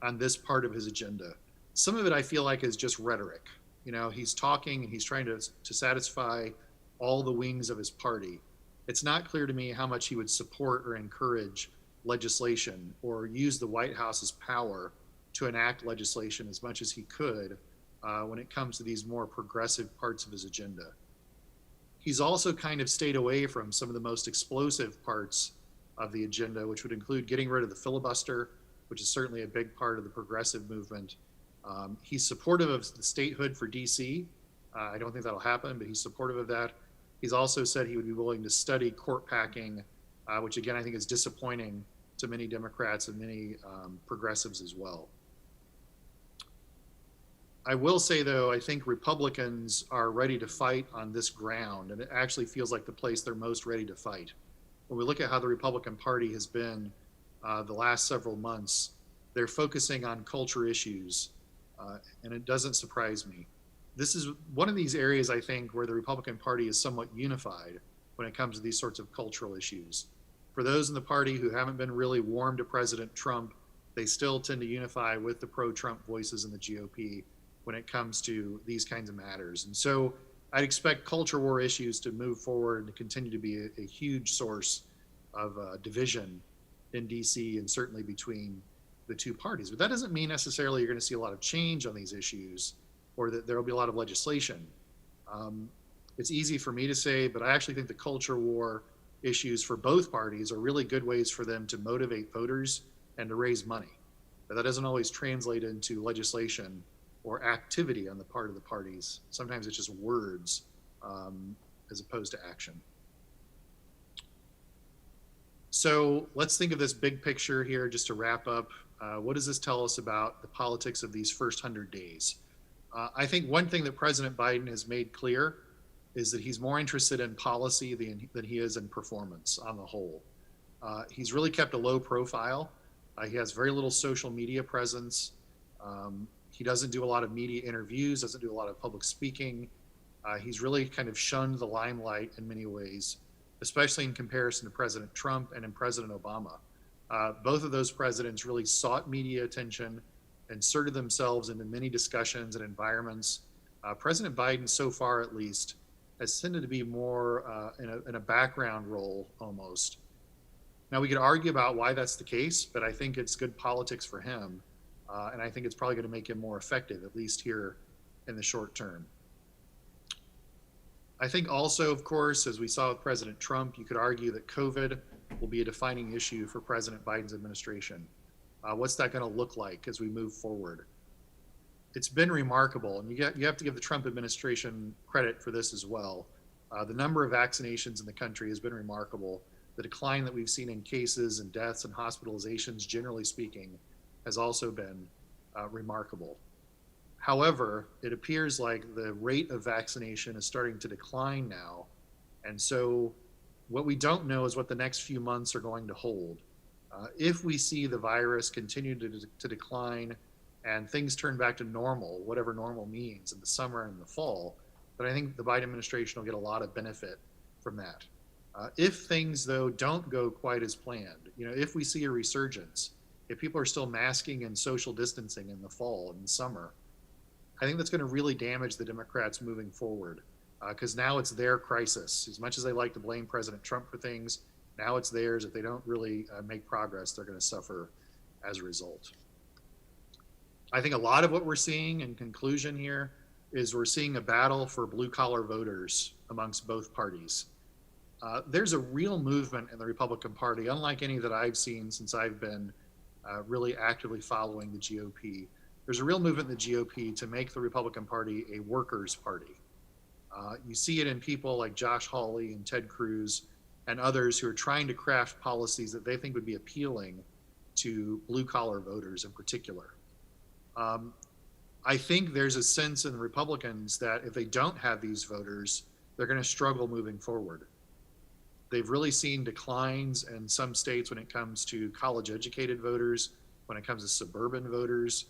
[SPEAKER 9] on this part of his agenda. Some of it I feel like is just rhetoric. You know, he's talking and he's trying to satisfy all the wings of his party. It's not clear to me how much he would support or encourage legislation or use the White House's power to enact legislation as much as he could when it comes to these more progressive parts of his agenda. He's also kind of stayed away from some of the most explosive parts of the agenda, which would include getting rid of the filibuster, which is certainly a big part of the progressive movement. He's supportive of the statehood for DC. I don't think that'll happen, but he's supportive of that. He's also said he would be willing to study court packing, which again, I think is disappointing to many Democrats and many progressives as well. I will say, though, I think Republicans are ready to fight on this ground, and it actually feels like the place they're most ready to fight. When we look at how the Republican Party has been the last several months, they're focusing on culture issues, and it doesn't surprise me. This is one of these areas, I think, where the Republican Party is somewhat unified when it comes to these sorts of cultural issues. For those in the party who haven't been really warm to President Trump, they still tend to unify with the pro-Trump voices in the GOP when it comes to these kinds of matters. And so I'd expect culture war issues to move forward and continue to be a huge source of division in DC and certainly between the two parties. But that doesn't mean necessarily you're going to see a lot of change on these issues or that there will be a lot of legislation. It's easy for me to say, but I actually think the culture war issues for both parties are really good ways for them to motivate voters and to raise money. But that doesn't always translate into legislation or activity on the part of the parties. Sometimes it's just words as opposed to action. So let's think of this big picture here just to wrap up. What does this tell us about the politics of these first 100 days? I think one thing that President Biden has made clear is that he's more interested in policy than he is in performance on the whole. He's really kept a low profile. He has very little social media presence. He doesn't do a lot of media interviews, doesn't do a lot of public speaking. He's really kind of shunned the limelight in many ways, especially in comparison to President Trump and in President Obama. Both of those presidents really sought media attention, inserted themselves into many discussions and environments. President Biden, so far at least, has tended to be more in a background role almost. Now, we could argue about why that's the case, but I think it's good politics for him. And I think it's probably going to make him more effective, at least here in the short term. I think also, of course, as we saw with President Trump, you could argue that COVID will be a defining issue for President Biden's administration. What's that going to look like as we move forward? It's been remarkable, and you have to give the Trump administration credit for this as well. The number of vaccinations in the country has been remarkable. The decline that we've seen in cases and deaths and hospitalizations, generally speaking, has also been remarkable. However, it appears like the rate of vaccination is starting to decline now. And so what we don't know is what the next few months are going to hold. If we see the virus continue to decline and things turn back to normal, whatever normal means in the summer and the fall, then I think the Biden administration will get a lot of benefit from that. If things, though, don't go quite as planned, if we see a resurgence, if people are still masking and social distancing in the fall and the summer, I think that's going to really damage the Democrats moving forward because now it's their crisis. As much as they like to blame President Trump for things, now it's theirs. If they don't really make progress, they're going to suffer as a result. I think a lot of what we're seeing in conclusion here is we're seeing a battle for blue collar voters amongst both parties. there's a real movement in the Republican Party, unlike any that I've seen since I've been really actively following the GOP. There's a real movement in the GOP to make the Republican Party a workers' party. You see it in people like Josh Hawley and Ted Cruz and others who are trying to craft policies that they think would be appealing to blue-collar voters in particular. I think there's a sense in the Republicans that if they don't have these voters, they're going to struggle moving forward. They've really seen declines in some states when it comes to college-educated voters, when it comes to suburban voters.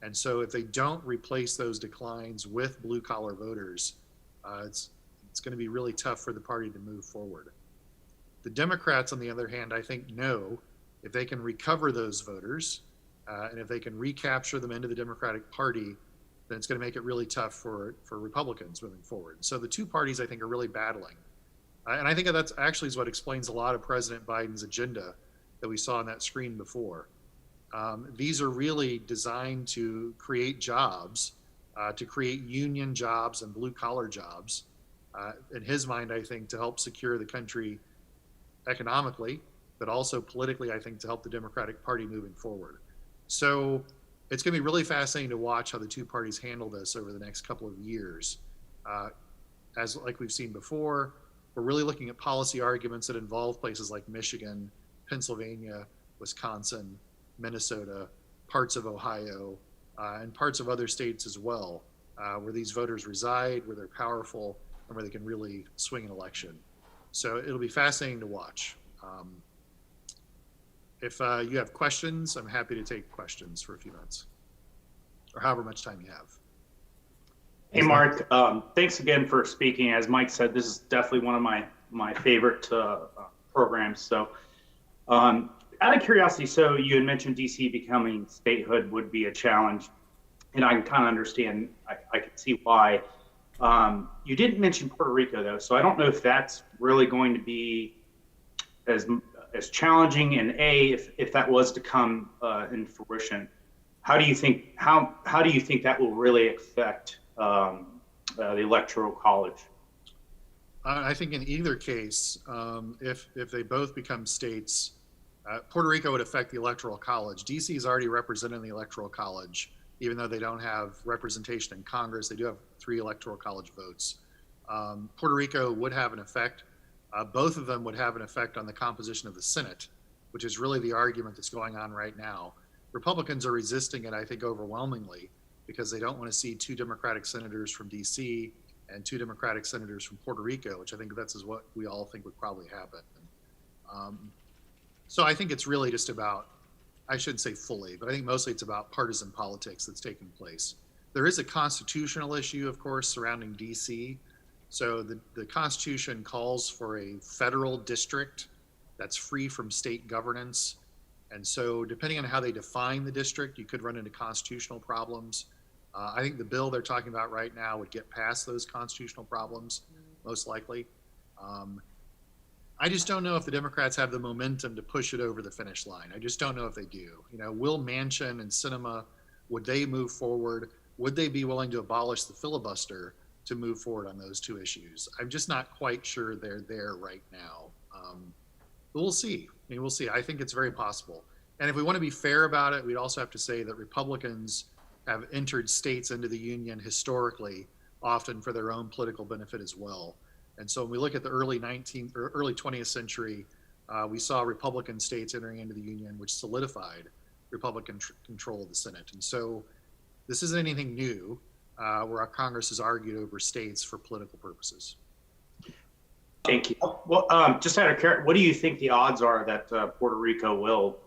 [SPEAKER 9] And so if they don't replace those declines with blue-collar voters, it's going to be really tough for the party to move forward. The Democrats, on the other hand, I think know if they can recover those voters and if they can recapture them into the Democratic Party, then it's going to make it really tough for Republicans moving forward. So the two parties, I think, are really battling. And I think that's actually is what explains a lot of President Biden's agenda that we saw on that screen before. These are really designed to create jobs, to create union jobs and blue-collar jobs. In his mind, I think, to help secure the country economically, but also politically, I think, to help the Democratic Party moving forward. So it's going to be really fascinating to watch how the two parties handle this over the next couple of years. As like we've seen before, we're really looking at policy arguments that involve places like Michigan, Pennsylvania, Wisconsin, Minnesota, parts of Ohio, and parts of other states as well, where these voters reside, where they're powerful, and where they can really swing an election. So it'll be fascinating to watch. If you have questions, I'm happy to take questions for a few minutes, or however much time you have.
[SPEAKER 6] Hey, Mark, thanks again for speaking. As Mike said, this is definitely one of my favorite programs. So out of curiosity, so you had mentioned DC becoming statehood would be a challenge, and I can kind of understand, I can see why. You didn't mention Puerto Rico, though, so I don't know if that's really going to be as challenging, and if that was to come in fruition, how do you think that will really affect the Electoral College?
[SPEAKER 9] I think in either case, if they both become states, Puerto Rico would affect the Electoral College. DC is already represented in the Electoral College, even though they don't have representation in Congress. They do have 3 Electoral College votes. Puerto Rico would have an effect. Both of them would have an effect on the composition of the Senate, which is really the argument that's going on right now. Republicans are resisting it, I think, overwhelmingly, because they don't want to see 2 Democratic senators from DC and 2 Democratic senators from Puerto Rico, which I think that's is what we all think would probably happen. So I think it's really just about, I shouldn't say fully, but I think mostly it's about partisan politics that's taking place. There is a constitutional issue, of course, surrounding DC. So the Constitution calls for a federal district that's free from state governance. And so depending on how they define the district, you could run into constitutional problems. I think the bill they're talking about right now would get past those constitutional problems, most likely. I just don't know if the Democrats have the momentum to push it over the finish line. I just don't know if they do. You know, will Manchin and Sinema, would they move forward? Would they be willing to abolish the filibuster to move forward on those 2 issues? I'm just not quite sure they're there right now. But we'll see. I mean, we'll see. I think it's very possible. And if we want to be fair about it, we'd also have to say that Republicans have entered states into the union historically, often for their own political benefit as well. And so when we look at the early 20th century, we saw Republican states entering into the union, which solidified Republican control of the Senate. And so this isn't anything new, where our Congress has argued over states for political purposes.
[SPEAKER 6] Thank you. Well, just out of curiosity, what do you think the odds are that Puerto Rico will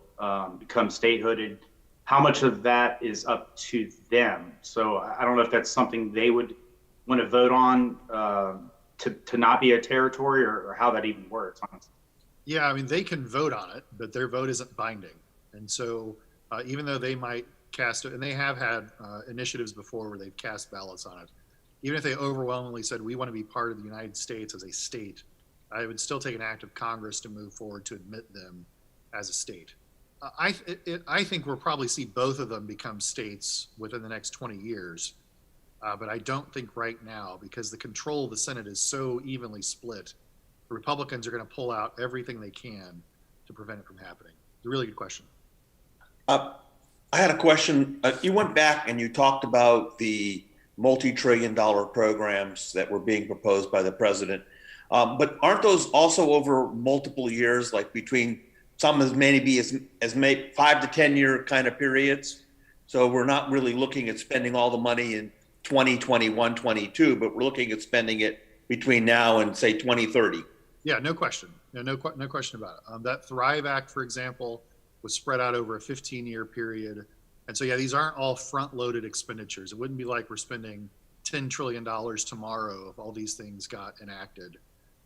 [SPEAKER 6] become statehood? And how much of that is up to them? So I don't know if that's something they would want to vote on to not be a territory, or how that even works, honestly.
[SPEAKER 9] Yeah, I mean, they can vote on it, but their vote isn't binding. And so even though they might cast it, and they have had initiatives before where they've cast ballots on it, even if they overwhelmingly said, we want to be part of the United States as a state, it would still take an act of Congress to move forward to admit them as a state. I think we'll probably see both of them become states within the next 20 years. But I don't think right now, because the control of the Senate is so evenly split the Republicans are going to pull out everything they can to prevent it from happening? It's a really good question.
[SPEAKER 5] I had a question. You went back and you talked about the multi-trillion-dollar programs that were being proposed by the president. But aren't those also over multiple years, like between some as maybe as 5 to 10 year kind of periods? So we're not really looking at spending all the money in 2021, 22, but we're looking at spending it between now and say 2030.
[SPEAKER 9] Yeah, no question. No question about it. That Thrive Act, for example, was spread out over a 15-year period. And so, yeah, these aren't all front-loaded expenditures. It wouldn't be like we're spending $10 trillion tomorrow if all these things got enacted.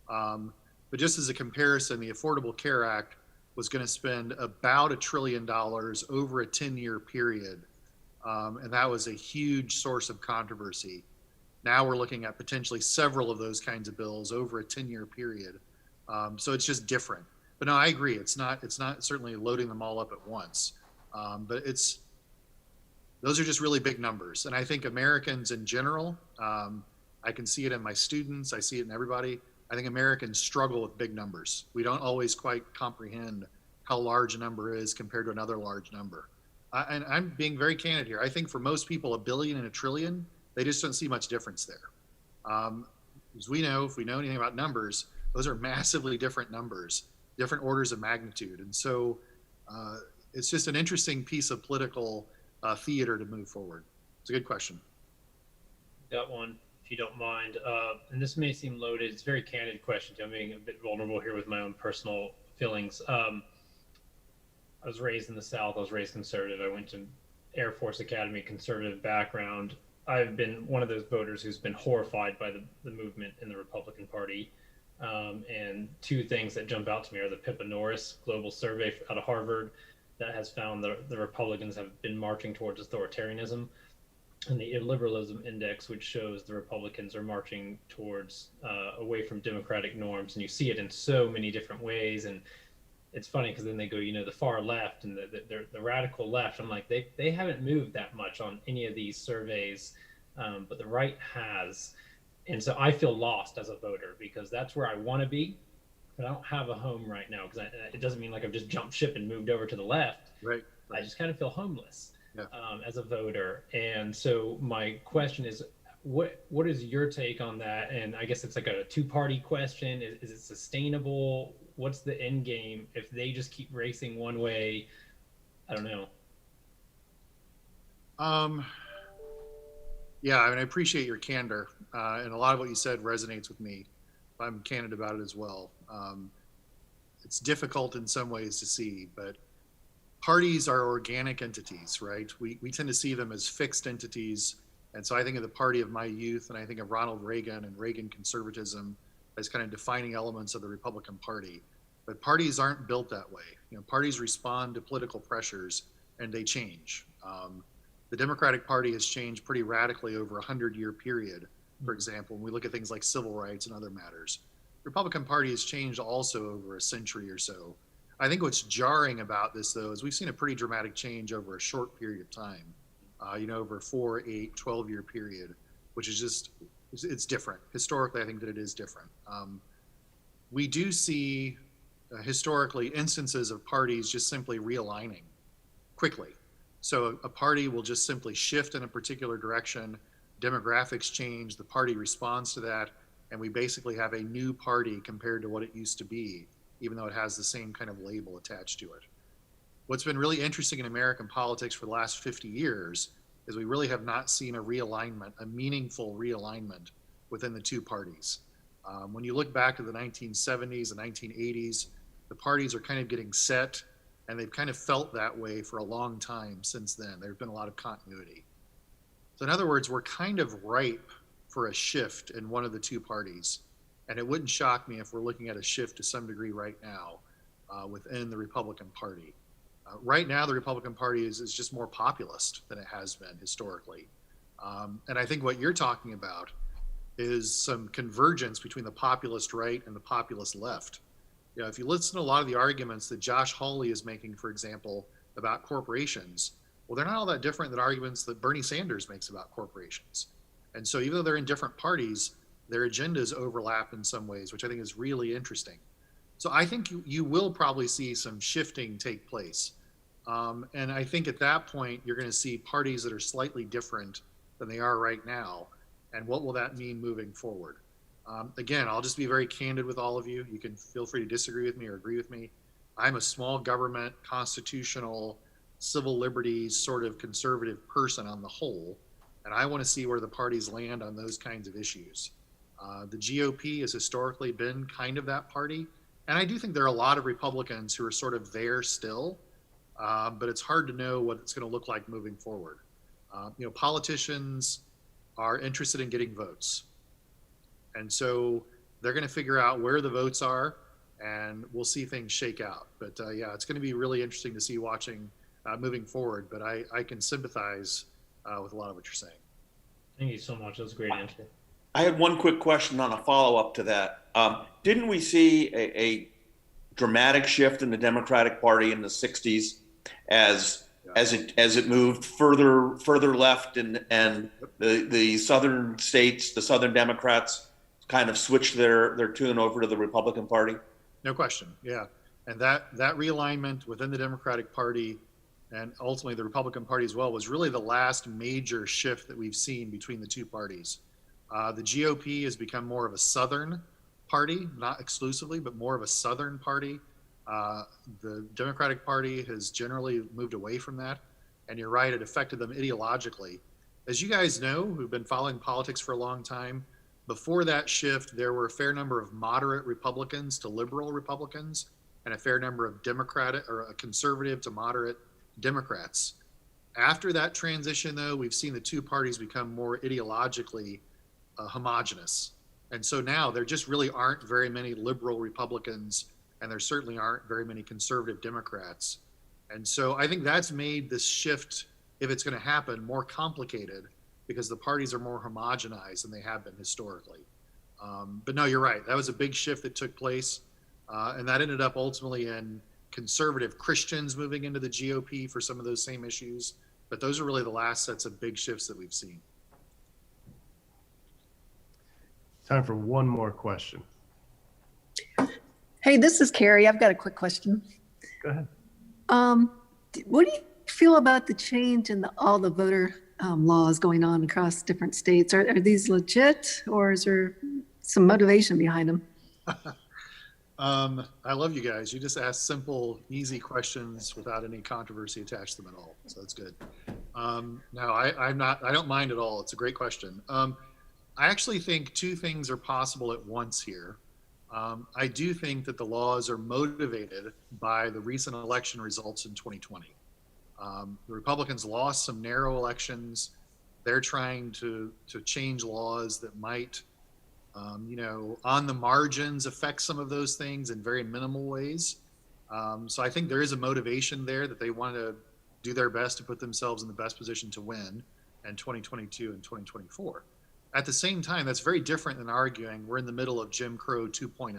[SPEAKER 9] But just as a comparison, the Affordable Care Act was going to spend about $1 trillion over a 10-year period. And that was a huge source of controversy. Now we're looking at potentially several of those kinds of bills over a 10-year period. So it's just different. But no, I agree. It's not certainly loading them all up at once. But those are just really big numbers. And I think Americans in general, I can see it in my students, I see it in everybody. I think Americans struggle with big numbers. We don't always quite comprehend how large a number is compared to another large number. And I'm being very candid here. I think for most people, $1 billion and $1 trillion, they just don't see much difference there. As we know, if we know anything about numbers, those are massively different numbers, different orders of magnitude. And so it's just an interesting piece of political theater to move forward. It's a good question.
[SPEAKER 2] Got one, if you don't mind. And this may seem loaded. It's a very candid question. I'm being a bit vulnerable here with my own personal feelings. I was raised in the South. I was raised conservative. I went to Air Force Academy, conservative background. I've been one of those voters who's been horrified by the movement in the Republican Party. And two things that jump out to me are the Pippa Norris global survey out of Harvard that has found the Republicans have been marching towards authoritarianism, and the illiberalism index, which shows the Republicans are marching towards away from democratic norms. And you see it in so many different ways. And it's funny because then they go, the far left and the radical left. I'm like, they haven't moved that much on any of these surveys, but the right has. And so I feel lost as a voter because that's where I want to be, but I don't have a home right now because it doesn't mean like I've just jumped ship and moved over to the left.
[SPEAKER 9] Right.
[SPEAKER 2] I just kind of feel homeless as a voter. And so my question is, what is your take on that? And I guess it's like a two-party question. Is it sustainable? What's the end game if they just keep racing one way? I don't know.
[SPEAKER 9] Yeah, I mean, I appreciate your candor, and a lot of what you said resonates with me. I'm candid about it as well. It's difficult in some ways to see, but parties are organic entities, right? We tend to see them as fixed entities. And so I think of the party of my youth, and I think of Ronald Reagan and Reagan conservatism as kind of defining elements of the Republican Party. But parties aren't built that way. Parties respond to political pressures and they change. The Democratic Party has changed pretty radically over a 100-year period, for example, when we look at things like civil rights and other matters. The Republican Party has changed also over a century or so. I think what's jarring about this, though, is we've seen a pretty dramatic change over a short period of time, over a 4, 8, 12-year period, which is just, it's different. Historically, I think that it is different. We do see historically instances of parties just simply realigning quickly. So a party will just simply shift in a particular direction, demographics change, the party responds to that, and we basically have a new party compared to what it used to be, even though it has the same kind of label attached to it. What's been really interesting in American politics for the last 50 years is we really have not seen a realignment, a meaningful realignment within the two parties. When you look back to the 1970s and 1980s, the parties are kind of getting set, and they've kind of felt that way for a long time since then. There's been a lot of continuity. So in other words, we're kind of ripe for a shift in one of the two parties. And it wouldn't shock me if we're looking at a shift to some degree right now within the Republican Party. Right now, the Republican Party is just more populist than it has been historically. And I think what you're talking about is some convergence between the populist right and the populist left. If you listen to a lot of the arguments that Josh Hawley is making, for example, about corporations, well, they're not all that different than arguments that Bernie Sanders makes about corporations. And so even though they're in different parties, their agendas overlap in some ways, which I think is really interesting. So I think you will probably see some shifting take place. And I think at that point, you're going to see parties that are slightly different than they are right now. And what will that mean moving forward? Again, I'll just be very candid with all of you. You can feel free to disagree with me or agree with me. I'm a small government, constitutional, civil liberties sort of conservative person on the whole. And I want to see where the parties land on those kinds of issues. The GOP has historically been kind of that party. And I do think there are a lot of Republicans who are sort of there still, but it's hard to know what it's going to look like moving forward. Politicians are interested in getting votes. And so they're going to figure out where the votes are, and we'll see things shake out. But yeah, it's going to be really interesting to see watching moving forward. But I can sympathize with a lot of what you're saying.
[SPEAKER 2] Thank you so much. That was a great answer.
[SPEAKER 5] I had one quick question on a follow-up to that. Didn't we see a dramatic shift in the Democratic Party in the 60s as it moved further left, and the southern states, the southern Democrats, kind of switched their tune over to the Republican Party?
[SPEAKER 9] No question. Yeah. And that realignment within the Democratic Party and ultimately the Republican Party as well was really the last major shift that we've seen between the two parties. The GOP has become more of a Southern party, not exclusively, but more of a Southern party. The Democratic Party has generally moved away from that. And you're right, it affected them ideologically. As you guys know, who've been following politics for a long time, before that shift, there were a fair number of moderate Republicans to liberal Republicans and a fair number of Democratic or conservative to moderate Democrats. After that transition, though, we've seen the two parties become more ideologically homogenous. And so now there just really aren't very many liberal Republicans, and there certainly aren't very many conservative Democrats. And so I think that's made this shift, if it's going to happen, more complicated because the parties are more homogenized than they have been historically. But no, you're right. That was a big shift that took place. And that ended up ultimately in conservative Christians moving into the GOP for some of those same issues. But those are really the last sets of big shifts that we've seen.
[SPEAKER 3] Time for one more question.
[SPEAKER 10] Hey, this is Carrie. I've got a quick question.
[SPEAKER 3] Go ahead.
[SPEAKER 10] What do you feel about the change in all the voter laws going on across different states? Are these legit, or is there some motivation behind them?
[SPEAKER 9] I love you guys. You just ask simple, easy questions without any controversy attached to them at all. So that's good. No, I don't mind at all. It's a great question. I actually think two things are possible at once here. I do think that the laws are motivated by the recent election results in 2020. The Republicans lost some narrow elections. They're trying to change laws that might, on the margins affect some of those things in very minimal ways. So I think there is a motivation there that they want to do their best to put themselves in the best position to win in 2022 and 2024. At the same time, that's very different than arguing we're in the middle of Jim Crow 2.0.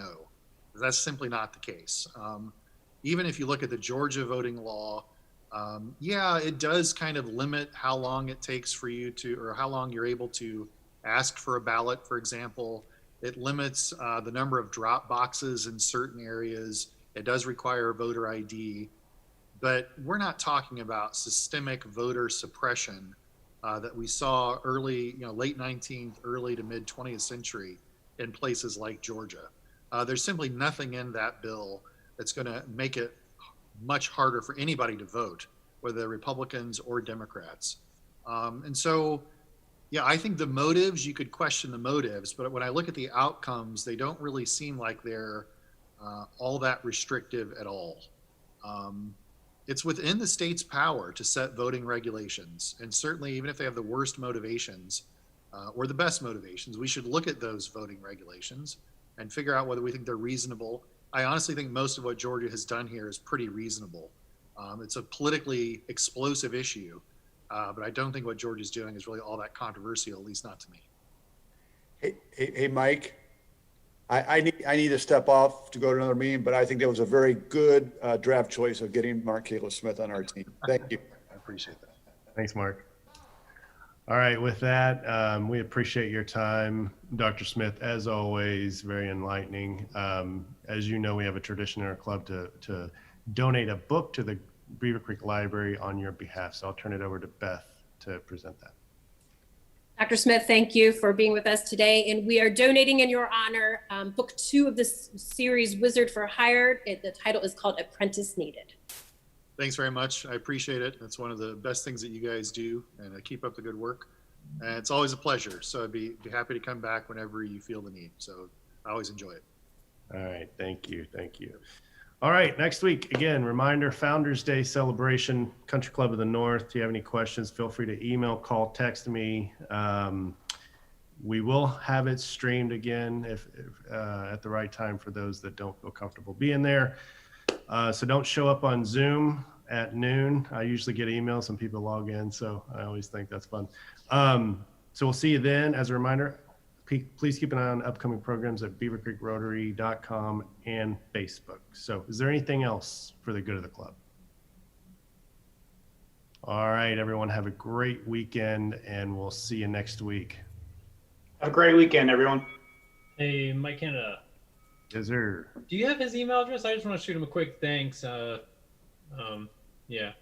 [SPEAKER 9] That's simply not the case. Even if you look at the Georgia voting law, yeah, it does kind of limit how long it takes for you to, or how long you're able to ask for a ballot, for example. It limits the number of drop boxes in certain areas. It does require a voter ID. But we're not talking about systemic voter suppression that we saw early, late 19th, early to mid 20th century in places like Georgia. There's simply nothing in that bill that's going to make it much harder for anybody to vote, whether they're Republicans or Democrats. And so, yeah, I think the motives, you could question the motives, but when I look at the outcomes, they don't really seem like they're all that restrictive at all. It's within the state's power to set voting regulations. And certainly, even if they have the worst motivations or the best motivations, we should look at those voting regulations and figure out whether we think they're reasonable. I honestly think most of what Georgia has done here is pretty reasonable. It's a politically explosive issue, but I don't think what Georgia's doing is really all that controversial, at least not to me.
[SPEAKER 8] Hey, Mike. I need to step off to go to another meeting, but I think that was a very good draft choice of getting Mark Cayla Smith on our team. Thank you.
[SPEAKER 9] I appreciate that.
[SPEAKER 3] Thanks, Mark. All right, with that, we appreciate your time, Dr. Smith, as always, very enlightening. As you know, we have a tradition in our club to donate a book to the Beaver Creek Library on your behalf. So I'll turn it over to Beth to present that.
[SPEAKER 11] Dr. Smith, thank you for being with us today. And we are donating in your honor book 2 of this series, Wizard for Hire. The title is called Apprentice Needed.
[SPEAKER 9] Thanks very much. I appreciate it. That's one of the best things that you guys do, and keep up the good work. And it's always a pleasure. So I'd be happy to come back whenever you feel the need. So I always enjoy it.
[SPEAKER 3] All right, thank you, thank you. All right, next week, again, reminder, Founders Day celebration, Country Club of the North. If you have any questions, feel free to email, call, text me. We will have it streamed again if at the right time for those that don't feel comfortable being there. So don't show up on Zoom at noon. I usually get emails when people log in, so I always think that's fun. So we'll see you then. As a reminder, please keep an eye on upcoming programs at beavercreekrotary.com and Facebook. So is there anything else for the good of the club? All right, everyone, have a great weekend, and we'll see you next week.
[SPEAKER 6] Have a great weekend, everyone.
[SPEAKER 2] Hey, Mike Canada.
[SPEAKER 3] Yes, sir.
[SPEAKER 2] Do you have his email address? I just want to shoot him a quick thanks. Yeah.